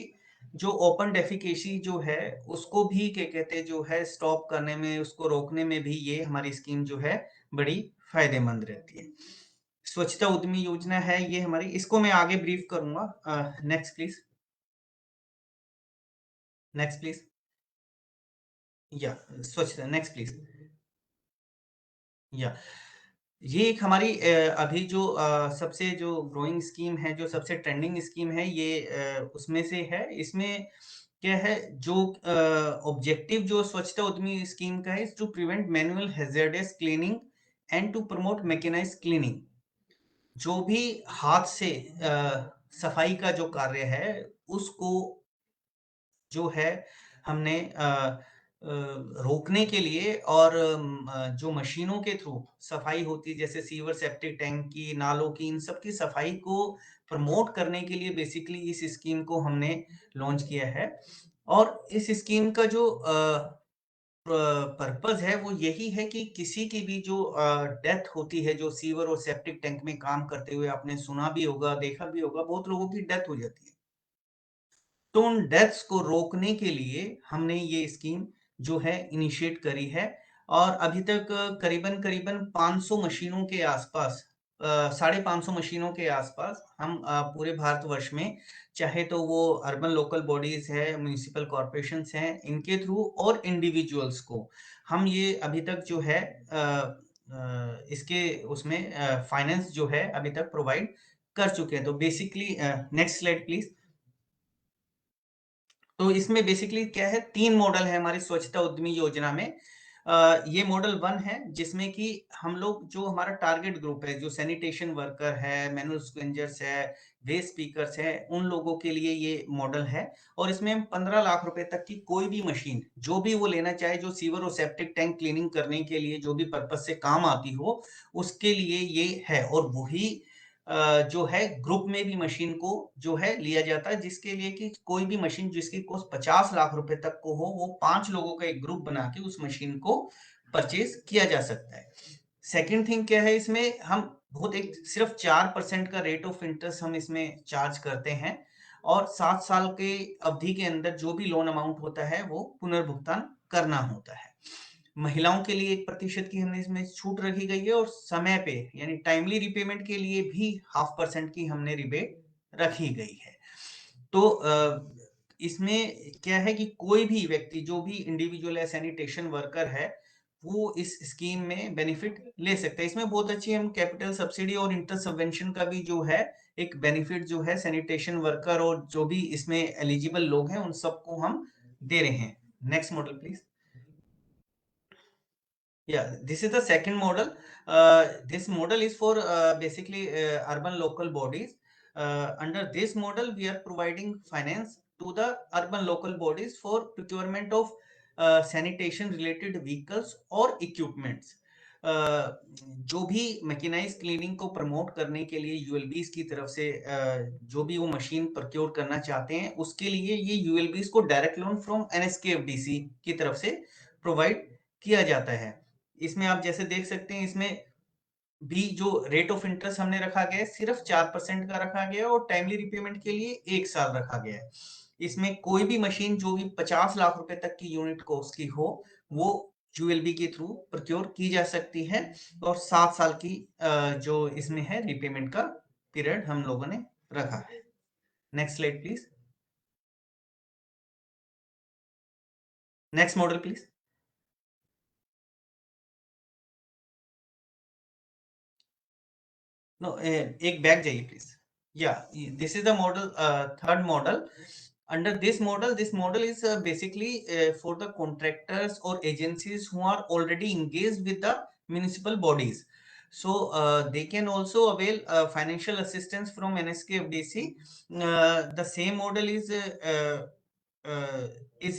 E: जो ओपन डेफिकेसी जो है उसको भी क्या कहते हैं जो है स्टॉप करने में, उसको रोकने में भी ये हमारी स्कीम जो है बड़ी फायदेमंद रहती है। स्वच्छता उद्यमी योजना है ये हमारी, इसको मैं आगे ब्रीफ करूंगा। Next please, next please. या स्वच्छता, नेक्स्ट प्लीज। या ये एक हमारी अभी जो सबसे जो ग्रोइंग स्कीम है, जो सबसे ट्रेंडिंग स्कीम है, ये उसमें से है। इसमें क्या है, जो ऑब्जेक्टिव जो स्वच्छता उद्यमी स्कीम का है, to prevent manual hazardous cleaning and to promote mechanised cleaning. जो भी हाथ से सफाई का जो कार्य है, उसको जो है हमने रोकने के लिए, और जो मशीनों के थ्रू सफाई होती है, जैसे सीवर, सेप्टिक टैंक की, नालों की, इन सब की सफाई को प्रमोट करने के लिए बेसिकली इस स्कीम को हमने लॉन्च किया है। और इस स्कीम का जो पर्पस है वो यही है कि किसी की भी जो डेथ होती है, जो सीवर और सेप्टिक टैंक में काम करते हुए, आपने सुना भी होगा, देखा भी होगा, बहुत लोगों की डेथ हो जाती है। तो उन डेथ्स को रोकने के लिए हमने ये स्कीम जो है इनिशिएट करी है, और अभी तक करीबन 500 मशीनों के आसपास, 550 मशीनों के आसपास हम पूरे भारतवर्ष में, चाहे तो वो अर्बन लोकल बॉडीज है, म्युनिसिपल कॉर्पोरेशंस हैं, इनके थ्रू, और इंडिविजुअल्स को हम ये अभी तक जो है इसके उसमें फाइनेंस जो है अभी तक प्रोवाइड कर चुके हैं। तो बेसिकली नेक्स्ट स्लाइड प्लीज। तो इसमें बेसिकली क्या है, 3 मॉडल है हमारी स्वच्छता उद्यमी योजना में। ये मॉडल 1 है, जिसमें कि हम लोग जो हमारा टारगेट ग्रुप है, जो सैनिटेशन वर्कर है, मैनुअल स्क्वेंजर्स है, वेस्ट स्पीकर्स है, उन लोगों के लिए ये मॉडल है। और इसमें हम 15 लाख रुपए तक की कोई भी मशीन जो भी वो लेना चाहे, जो सीवर और सेप्टिक टैंक क्लीनिंग करने के लिए जो भी पर्पज से काम आती हो, उसके लिए ये है। और वही जो है ग्रुप में भी मशीन को जो है लिया जाता है, जिसके लिए कि कोई भी मशीन जिसकी कॉस्ट 50 लाख रुपए तक को हो, वो 5 लोगों का एक ग्रुप बना के उस मशीन को परचेज किया जा सकता है। सेकंड थिंग क्या है, इसमें हम बहुत एक सिर्फ 4% का रेट ऑफ इंटरेस्ट हम इसमें चार्ज करते हैं, और 7 साल के अवधि के अंदर जो भी लोन अमाउंट होता है वो पुनर्भुगतान करना होता है। महिलाओं के लिए 1% की हमने इसमें छूट रखी गई है, और समय पे यानी टाइमली रिपेमेंट के लिए भी 0.5% की हमने रिबेट रखी गई है। तो इसमें क्या है कि कोई भी व्यक्ति, जो भी इंडिविजुअल या सैनिटेशन वर्कर है, वो इस स्कीम में बेनिफिट ले सकता है। इसमें बहुत अच्छी हम कैपिटल सब्सिडी और इंटरेस्ट सबवेंशन का भी जो है एक बेनिफिट जो है सैनिटेशन वर्कर और जो भी इसमें एलिजिबल लोग हैं उन सबको हम दे रहे हैं। Next model please. Yeah, this is the second model. This model is for basically urban local bodies. Under this model, we are providing finance to the urban local bodies for procurement of sanitation related vehicles or equipments. जो भी mechanise cleaning को promote करने के लिए यूएलबीज की तरफ से जो भी वो मशीन प्रोक्योर करना चाहते हैं, उसके लिए ये यूएलबीज को डायरेक्ट लोन फ्रॉम एनएसकेएफडीसी की तरफ से प्रोवाइड किया जाता है। इसमें आप जैसे देख सकते हैं, इसमें भी जो रेट ऑफ इंटरेस्ट हमने रखा गया है सिर्फ 4% का रखा गया है और टाइमली रिपेमेंट के लिए 1 साल रखा गया है। इसमें कोई भी मशीन जो भी 50 लाख रुपए तक की यूनिट कॉस्ट की हो, वो यूएलबी के थ्रू प्रोक्योर की जा सकती है और 7 साल की जो इसमें है रिपेमेंट का पीरियड हम लोगों ने रखा है। Next slide please. Next model please. No, एक बैक जाइए प्लीज। या this is the model, third model. Under this model is basically for the contractors or agencies who are already engaged with the municipal bodies. So they can also avail financial assistance from NSKFDC. The same model is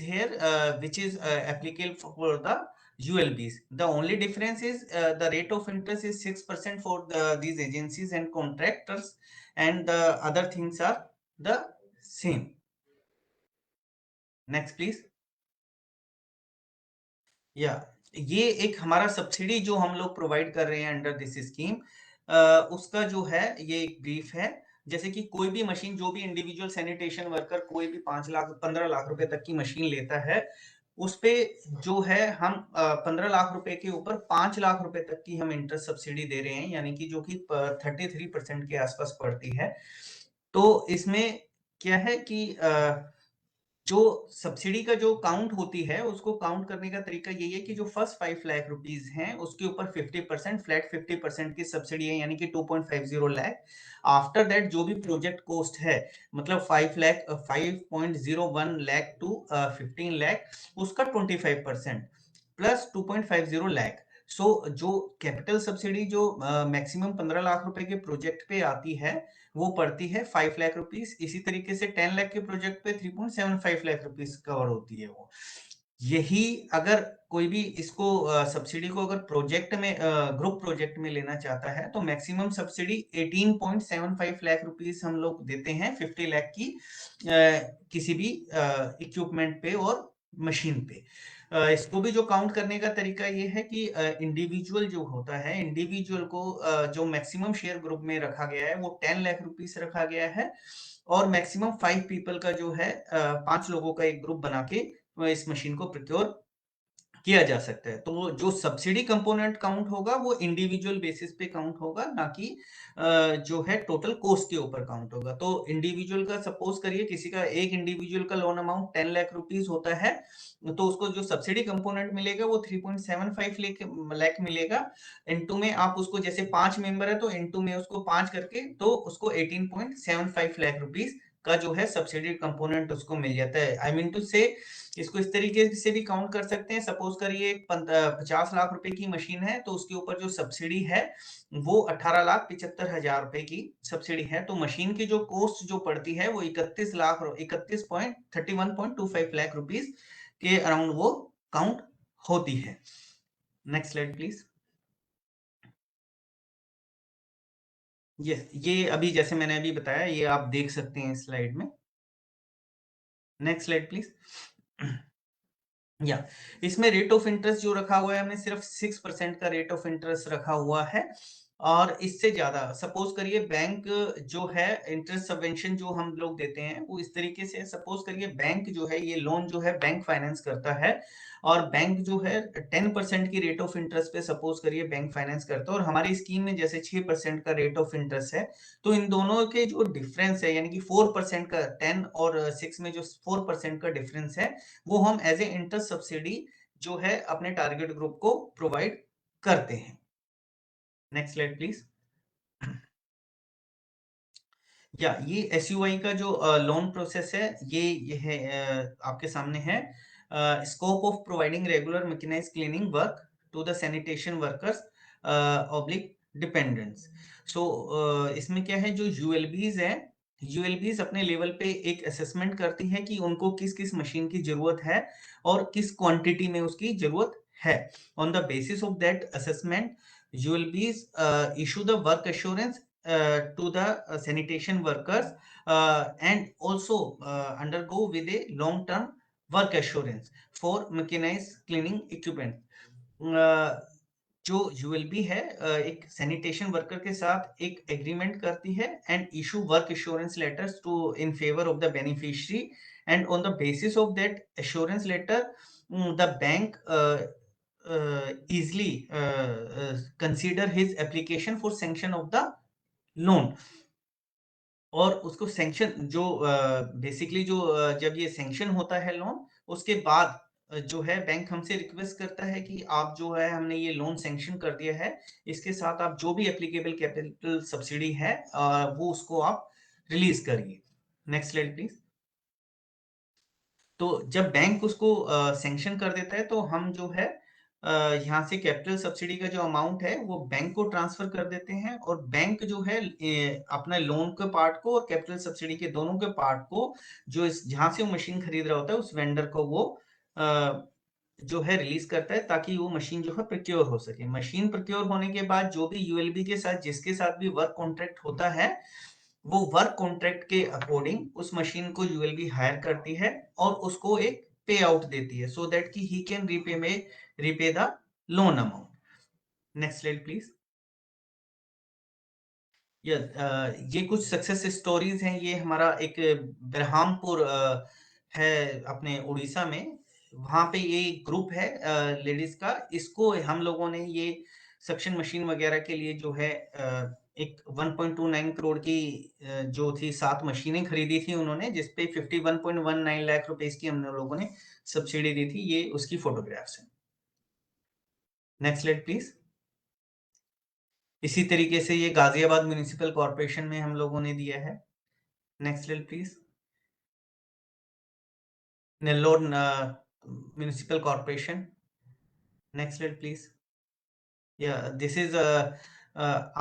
E: here, which is applicable for the ULBs. The only difference is the rate of interest is 6% for these agencies and contractors, and the other things are the same. Next please. या ये एक हमारा subsidy जो हम लोग provide कर रहे हैं अंडर दिस स्कीम, उसका जो है ये एक ब्रीफ है। जैसे कि कोई भी मशीन, जो भी इंडिविजुअल सैनिटेशन वर्कर कोई भी 5 लाख 15 लाख रुपए तक की मशीन लेता है, उस पे जो है हम 15 लाख रुपए के ऊपर 5 लाख रुपए तक की हम इंटरेस्ट सब्सिडी दे रहे हैं, यानी कि जो कि 33% के आसपास पड़ती है। तो इसमें क्या है कि जो सब्सिडी का जो काउंट होती है, उसको काउंट करने का तरीका यही है कि जो फर्स्ट 5 लाख रुपीस हैं उसके ऊपर 50% फ्लैट 50% की सब्सिडी है, यानी कि 2.50 लाख। आफ्टर दैट जो भी प्रोजेक्ट कॉस्ट है, मतलब 5.01 लाख टू 15 लाख, उसका 25% प्लस 2.50 लाख। सो जो कैपिटल सब्सिडी जो मैक्सिमम 15 लाख रुपए के प्रोजेक्ट पे आती है, वो पड़ती है 5 लाख रुपीस। इसी तरीके से 10 लाख के प्रोजेक्ट पे 3.75 लाख रुपीस कवर होती है वो। यही अगर कोई भी इसको सब्सिडी को अगर प्रोजेक्ट में ग्रुप प्रोजेक्ट में लेना चाहता है, तो मैक्सिमम सब्सिडी 18.75 लाख रुपीस हम लोग देते हैं 50 लाख की किसी भी इक्विपमेंट पे और मशीन पे। इसको भी जो काउंट करने का तरीका ये है कि इंडिविजुअल जो होता है, इंडिविजुअल को जो मैक्सिमम शेयर ग्रुप में रखा गया है वो 10 लाख रुपीस रखा गया है, और मैक्सिमम 5 पीपल का जो है 5 लोगों का एक ग्रुप बना के इस मशीन को प्रोक्योर किया जा सकता है। तो जो सब्सिडी कंपोनेंट काउंट होगा वो इंडिविजुअल बेसिस पे काउंट होगा, ना कि जो है टोटल कॉस्ट के ऊपर काउंट होगा। तो इंडिविजुअल का सपोज करिए किसी का एक इंडिविजुअल का लोन अमाउंट 10 लाख रुपीस होता है, तो उसको जो सब्सिडी कंपोनेंट मिलेगा वो 3.75 लाख मिलेगा। इनटू में आप उसको, जैसे 5 मेंबर है तो इनटू में उसको 5 करके, तो उसको 18.75 लाख रुपीस का जो है सब्सिडी कंपोनेंट उसको मिल जाता है। आई मीन टू से इसको इस तरीके से भी काउंट कर सकते हैं। सपोज करिए 50 लाख रुपए की मशीन है, तो उसके ऊपर जो सब्सिडी है वो 18,75,000 रुपए की सब्सिडी है। तो मशीन की जो कॉस्ट जो पड़ती है वो 31.25 लाख रुपीस के अराउंड वो काउंट होती है। Next slide please. ये अभी जैसे मैंने अभी बताया, ये आप देख सकते हैं स्लाइड में। Next slide please. या इसमें रेट ऑफ इंटरेस्ट जो रखा हुआ है, हमने सिर्फ 6% का रेट ऑफ इंटरेस्ट रखा हुआ है, और इससे ज्यादा सपोज करिए बैंक जो है इंटरेस्ट सबवेंशन जो हम लोग देते हैं वो इस तरीके से, सपोज करिए बैंक जो है ये लोन जो है बैंक फाइनेंस करता है, और बैंक जो है 10% की रेट ऑफ इंटरेस्ट पे सपोज करिए बैंक फाइनेंस करता है, और हमारी स्कीम में जैसे 6% का रेट ऑफ इंटरेस्ट है। तो इन दोनों के जो डिफरेंस है, यानी कि 4% का, 10 और 6 में जो 4% का डिफरेंस है, वो हम एज ए इंटरेस्ट सब्सिडी जो है अपने टारगेट ग्रुप को प्रोवाइड करते हैं। Next slide please. या ये एसयूआई का जो लोन प्रोसेस है, ये है आपके सामने है। Scope of providing regular mechanized cleaning work to the sanitation workers oblique dependents. So इसमें क्या है, जो यूएलबीज है यूएलबीज अपने लेवल पे एक असेसमेंट करती हैं कि उनको किस किस मशीन की जरूरत है और किस क्वांटिटी में उसकी जरूरत है. On the basis of that assessment, ULBs issue the work assurance to the sanitation workers and also undergo with a long term work assurance for mechanized cleaning equipment. जो यूएलबी है एक सैनिटेशन वर्कर के साथ एक agreement करती है and issue work assurance letters to in favour of the beneficiary, and on the basis of that assurance letter the bank easily consider his application for sanction of the loan. और उसको sanction जो basically जो जब ये sanction होता है loan, उसके बाद जो है बैंक हमसे रिक्वेस्ट करता है कि आप जो है हमने ये लोन सैंक्शन कर दिया है, इसके साथ आप जो भी एप्लीकेबल कैपिटल सब्सिडी है वो उसको आप रिलीज करिए. Next slide please. तो जब बैंक उसको सैंक्शन कर देता है तो हम जो है यहाँ से कैपिटल सब्सिडी का जो अमाउंट है वो बैंक को ट्रांसफर कर देते हैं, और बैंक जो है अपना लोन के पार्ट को और कैपिटल सब्सिडी के दोनों के पार्ट को जो इस जहां से वो मशीन खरीद रहा होता है उस वेंडर को वो जो है रिलीज करता है ताकि वो मशीन जो है प्रोक्योर हो सके. मशीन प्रोक्योर होने के बाद जो भी यूएलबी के साथ जिसके साथ भी वर्क कॉन्ट्रैक्ट होता है वो वर्क कॉन्ट्रैक्ट के अकॉर्डिंग उस मशीन को यूएलबी हायर करती है और उसको एक पे आउट देती है सो दैट कि he can repay the loan amount. Next slide please. ये कुछ सक्सेस स्टोरीज हैं. ये हमारा एक बरहामपुर है अपने उड़ीसा में. वहां पे ये ग्रुप है लेडीज का. इसको हम लोगों ने ये सक्शन मशीन वगैरह के लिए जो है एक 1.29 करोड़ की जो थी 7 मशीनें खरीदी थी उन्होंने, जिसपे 51.19 लाख रुपए की हम लोगों ने सब्सिडी दी थी. ये उसकी फोटोग्राफ्स हैं. Next slide please. इसी तरीके से ये गाजियाबाद म्युनिसिपल कॉर्पोरेशन में हम लोगों ने दिया है. Next slide please. Nellore municipal corporation. Next slide please. This is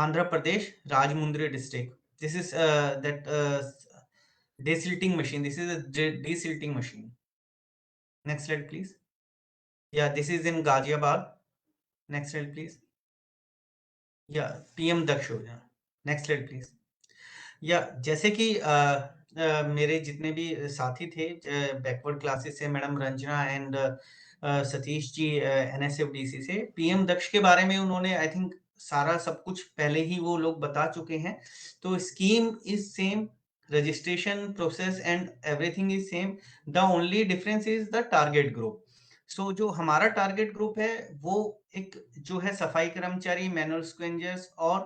E: Andhra Pradesh Rajahmundry district. This is that desilting machine. This is a desilting machine. Next slide please. This is in Ghaziabad. Next slide please. PM Daksh योजना. Next slide please. जैसे कि मेरे जितने भी साथी थे backward classes से, madam Ranjana and Satish ji NSFDC से, PM दक्ष के बारे में उन्होंने आई थिंक सारा सब कुछ पहले ही वो लोग बता चुके हैं. तो scheme is same, registration process and everything is same. The only difference is the target group. So जो हमारा टारगेट ग्रुप है वो एक जो है सफाई कर्मचारी, मैनुअल स्क्वेंजर्स और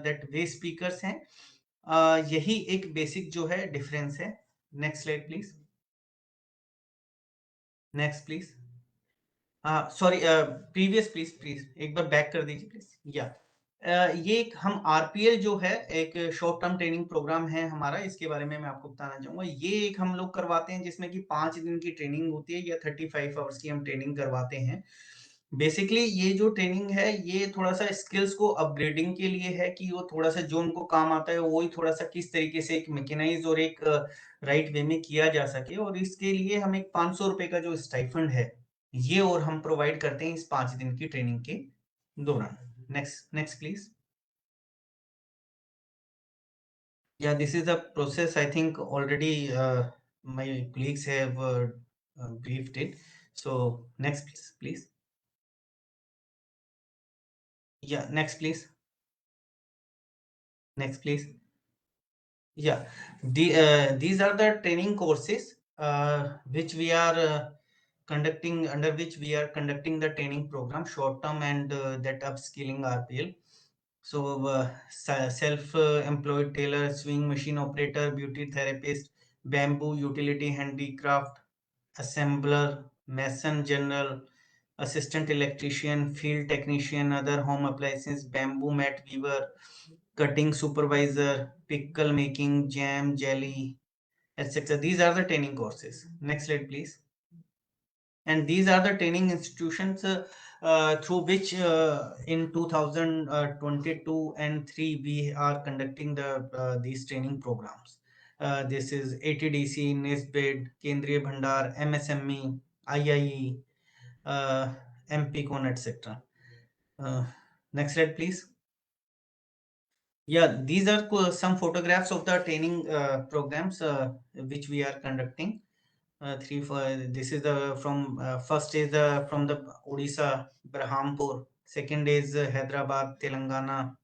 E: दैट वे स्पीकर्स हैं. यही एक बेसिक जो है डिफरेंस है. Next slide please. Next please. Sorry previous please एक बार बैक कर दीजिए प्लीज. ये एक हम RPL जो है एक शॉर्ट टर्म ट्रेनिंग प्रोग्राम है हमारा, इसके बारे में मैं आपको बताना चाहूंगा. ये एक हम लोग करवाते हैं जिसमें कि 5 दिन की ट्रेनिंग होती है या 35 आवर्स की हम ट्रेनिंग करवाते हैं. बेसिकली ये जो ट्रेनिंग है ये थोड़ा सा स्किल्स को अपग्रेडिंग के लिए है कि वो थोड़ा सा जो उनको काम आता है वही थोड़ा सा किस तरीके से एक मैकेनाइज और एक राइट वे में किया जा सके. और इसके लिए हम एक 500 रुपए का जो स्टाइफंड है ये और हम प्रोवाइड करते हैं इस 5 दिन की ट्रेनिंग के दौरान. Next please. This is the process. I think already my colleagues have briefed it. So next please. Next please. Next please. These are the training courses which we are conducting, under which we are conducting the training program, short term and that upskilling RPL. So self-employed tailor, sewing machine operator, beauty therapist, bamboo utility handicraft, assembler, mason general, assistant electrician, field technician, other home appliances, bamboo mat weaver, cutting supervisor, pickle making, jam, jelly, etc. These are the training courses. Next slide please. And these are the training institutions through which in 2022 and 3 we are conducting these training programs. This is ATDC, NISBID, Kendriya Bhandar, MSME, IIE, MPCon, etc. Next slide, please. Yeah, these are some photographs of the training programs which we are conducting. This is from first is from the Odisha, Berhampur. Second is Hyderabad, Telangana,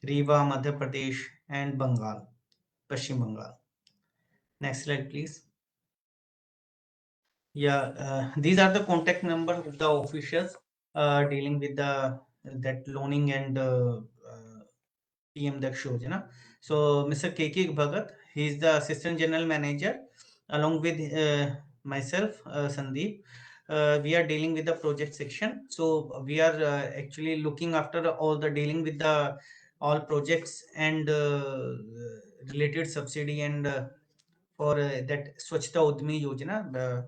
E: Rewa, Madhya Pradesh, and Bengal, Paschim Bengal. Next slide, please. Yeah, these are the contact numbers of the officials dealing with that loaning and PM Daksh Yojana. So Mr. KK Bhagat, he is the Assistant General Manager, along with myself, Sandeep. We are dealing with the project section. So we are actually looking after all the dealing with the all projects and related subsidy and for that Swachhta Udmi Yojana.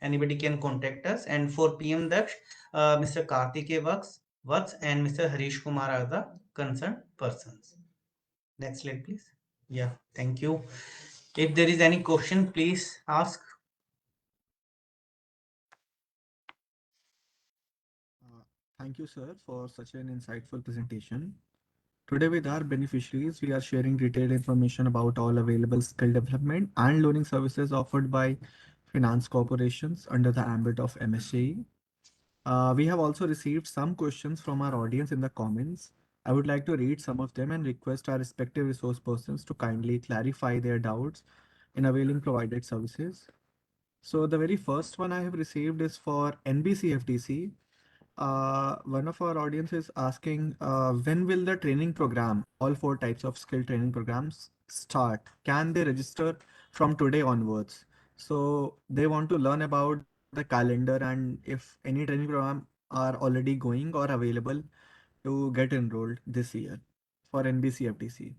E: Anybody can contact us. And for PM Daksh, Mr. Karthike Vats and Mr. Harish Kumar are the concerned persons. Next slide, please. Yeah, thank you. If there is any question, please ask.
A: Thank you, sir, for such an insightful presentation. Today, with our beneficiaries, we are sharing detailed information about all available skill development and learning services offered by finance corporations under the ambit of MSCI. We have also received some questions from our audience in the comments. I would like to read some of them and request our respective resource persons to kindly clarify their doubts in availing provided services. So the very first one I have received is for NBCFDC. One of our audience is asking, when will the training program, all 4 types of skill training programs start? Can they register from today onwards? So they want to learn about the calendar and if any training program are already going or available to get enrolled this year for NBCFDC.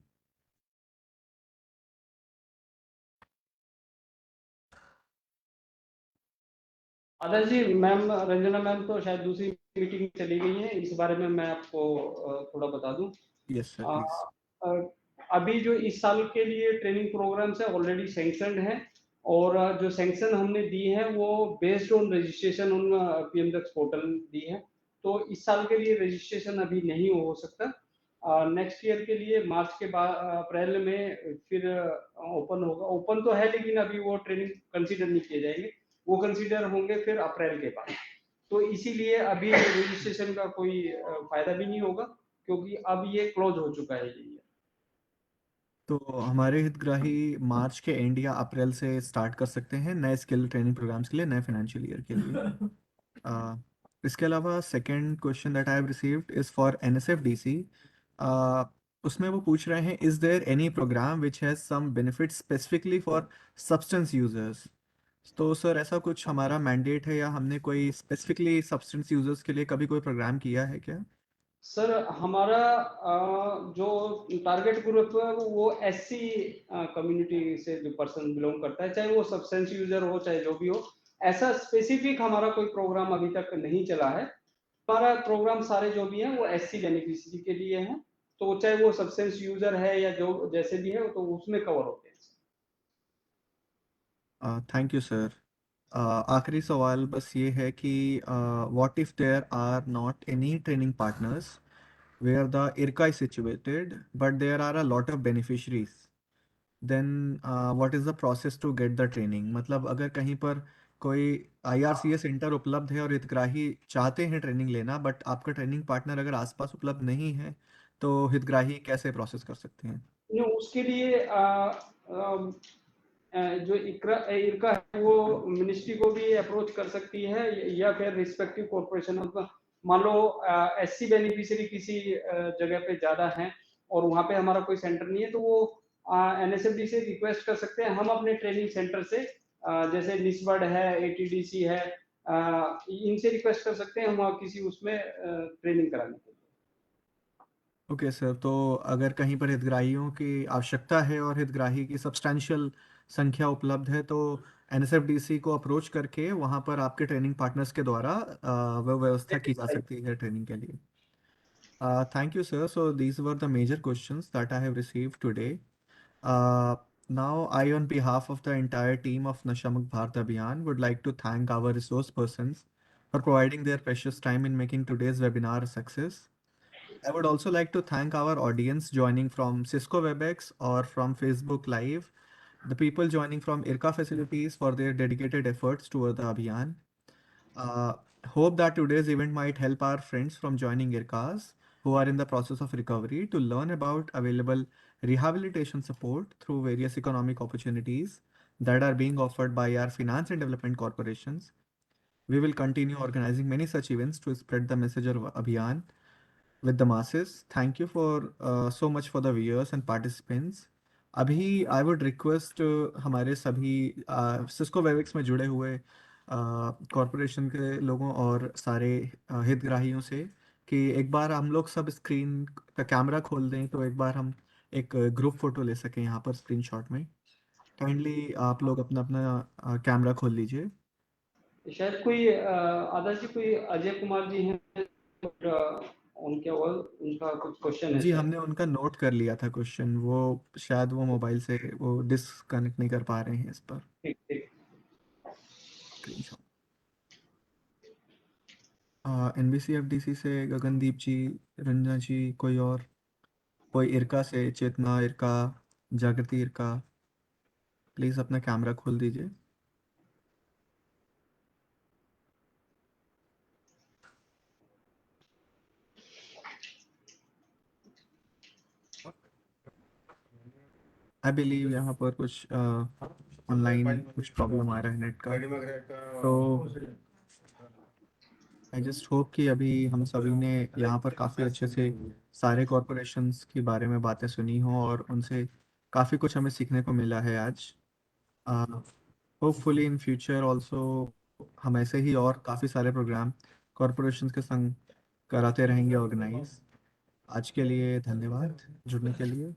H: Adarsh ji, ma'am Ranjana ma'am तो शायद दूसरी meeting में चली गई हैं, इस बारे में मैं आपको थोड़ा बता दूं।
A: Yes, sir, please.
H: अभी जो इस साल के लिए ट्रेनिंग प्रोग्राम्स है ऑलरेडी सैंक्शनड हैं और जो सैंक्शन हमने दी है वो based on registration on PM Daksh portal दी है। तो इस साल के लिए रजिस्ट्रेशन अभी नहीं हो सकता। नेक्स्ट ईयर के लिए मार्च के बाद अप्रैल में फिर ओपन होगा। ओपन तो है लेकिन अभी वो ट्रेनिंग कंसीडर नहीं किए जाएंगे, वो कंसीडर होंगे फिर अप्रैल के बाद। तो इसीलिए अभी रजिस्ट्रेशन का कोई फायदा भी नहीं होगा क्योंकि अब ये क्लोज हो चुका है ये।
A: तो हमारे हितग्राही मार्च के एंड या अप्रैल से स्टार्ट कर सकते हैं नए स्किल ट्रेनिंग प्रोग्राम्स के लिए, नए फाइनेंशियल ईयर के लिए। इसके अलावा second question that I have received is for NSFDC। उसमें वो पूछ रहे हैं, is there any programme which has some benefit specifically for substance users? तो सर ऐसा कुछ हमारा मैंडेट है या हमने कोई स्पेसिफिकली सब्सटेंस यूजर्स के लिए कभी कोई प्रोग्राम किया है क्या?
H: सर हमारा जो टारगेट ग्रुप है वो SC कम्युनिटी से जो पर्सन बिलोंग करता है, चाहे वो सब्सटेंस यूजर हो चाहे जो भी हो, ऐसा स्पेसिफिक हमारा कोई प्रोग्राम अभी तक नहीं चला है। हमारा प्रोग्राम सारे जो भी हैं वो SC बेनिफिशियरी के लिए हैं, तो चाहे वो सब्सटेंस यूजर है या जो जैसे भी है तो उसमें कवर होते हैं।
A: Thank you sir. आखिरी सवाल बस ये है कि what if there are not any training partners where the IRCA is situated, but there are a lot of beneficiaries, then what is the process to get the training? मतलब अगर कहीं पर कोई IRCA सेंटर उपलब्ध है और हितग्राही चाहते हैं ट्रेनिंग लेना, बट आपका ट्रेनिंग पार्टनर अगर आसपास उपलब्ध नहीं है, तो हितग्राही कैसे प्रोसेस कर सकते हैं?
H: उसके लिए जो इरका है वो मिनिस्ट्री को भी अप्रोच कर सकती है या फिर रिस्पेक्टिव कॉर्पोरेशन। मान लो SC बेनिफिशियरी किसी जगह पे ज्यादा हैं और वहाँ पे हमारा कोई सेंटर नहीं है, तो वो NSFD से रिक्वेस्ट कर सकते हैं। हम अपने ट्रेनिंग सेंटर से जैसे निस्बड है, ATDC है, इनसे रिक्वेस्ट कर सकते हैं हम किसी उसमें ट्रेनिंग कराने के लिए।
A: ओके सर, तो अगर कहीं पर हितग्राहियों की आवश्यकता है और हितग्राही की सब्सटैंशियल संख्या उपलब्ध है, तो NSFDC को अप्रोच करके वहाँ पर आपके ट्रेनिंग पार्टनर्स के द्वारा वह व्यवस्था की जा सकती है ट्रेनिंग के लिए। Thank you sir. So these were the major questions that I have received today. Now, I, on behalf of the entire team of Nashamuk Bharat Abhiyan, would like to thank our resource persons for providing their precious time in making today's webinar a success. I would also like to thank our audience joining from Cisco WebEx or from Facebook Live, the people joining from IRCA facilities for their dedicated efforts toward the Abhiyan. Uh, Hope that today's event might help our friends from joining IRCAs who are in the process of recovery to learn about available rehabilitation support through various economic opportunities that are being offered by our finance and development corporations. We will continue organizing many such events to spread the message of Abhiyan with the masses. Thank you for so much for the viewers and participants. अभी I would request हमारे सभी Cisco वेबिक्स में जुड़े हुए corporation के लोगों और सारे हितग्राहियों से कि एक बार हम लोग सब स्क्रीन का कैमरा खोल दें तो एक बार हम एक ग्रुप फोटो ले सकें यहाँ पर स्क्रीनशॉट में. काइंडली आप लोग अपना अपना कैमरा खोल लीजिए.
H: शायद कोई आदर्श जी, कोई अजय कुमार जी हैं, उनके और उनका कुछ क्वेश्चन है
A: जी,
H: शायद।
A: हमने उनका नोट कर लिया था क्वेश्चन. वो शायद वो मोबाइल से वो डिस्कनेक्ट नहीं कर पा रहे हैं इस पर
H: ठीक ठीक।
A: स्क्रीनशॉट. एनबीसीएफडीसी से गगनदीप जी, रंजना जी, कोई इरका से, चेतना इरका, जागृति इरका, प्लीज अपना कैमरा खोल दीजिए. आई बिलीव यहाँ पर कुछ ऑनलाइन कुछ प्रॉब्लम आ रहा है नेट का. तो आई जस्ट होप कि अभी हम सभी ने यहाँ पर काफ़ी अच्छे से सारे कॉरपोरेशंस के बारे में बातें सुनी हों और उनसे काफ़ी कुछ हमें सीखने को मिला है आज. होपफुली इन फ्यूचर ऑल्सो हम ऐसे ही और काफ़ी सारे प्रोग्राम कॉरपोरेशंस के संग कराते रहेंगे ऑर्गेनाइज. आज के लिए धन्यवाद जुड़ने के लिए.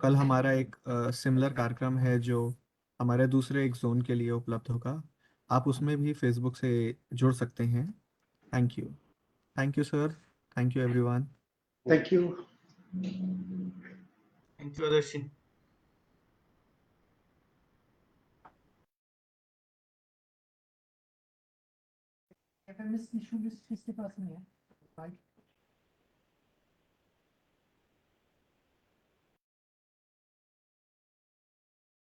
A: कल हमारा एक सिमिलर कार्यक्रम है जो हमारे दूसरे एक जोन के लिए उपलब्ध होगा. आप उसमें भी फेसबुक से जुड़ सकते हैं. Thank you. Thank you, sir. Thank you, everyone.
D: Thank you.
E: Thank you, Adarshi.
A: FMS issue किसके पास नहीं है?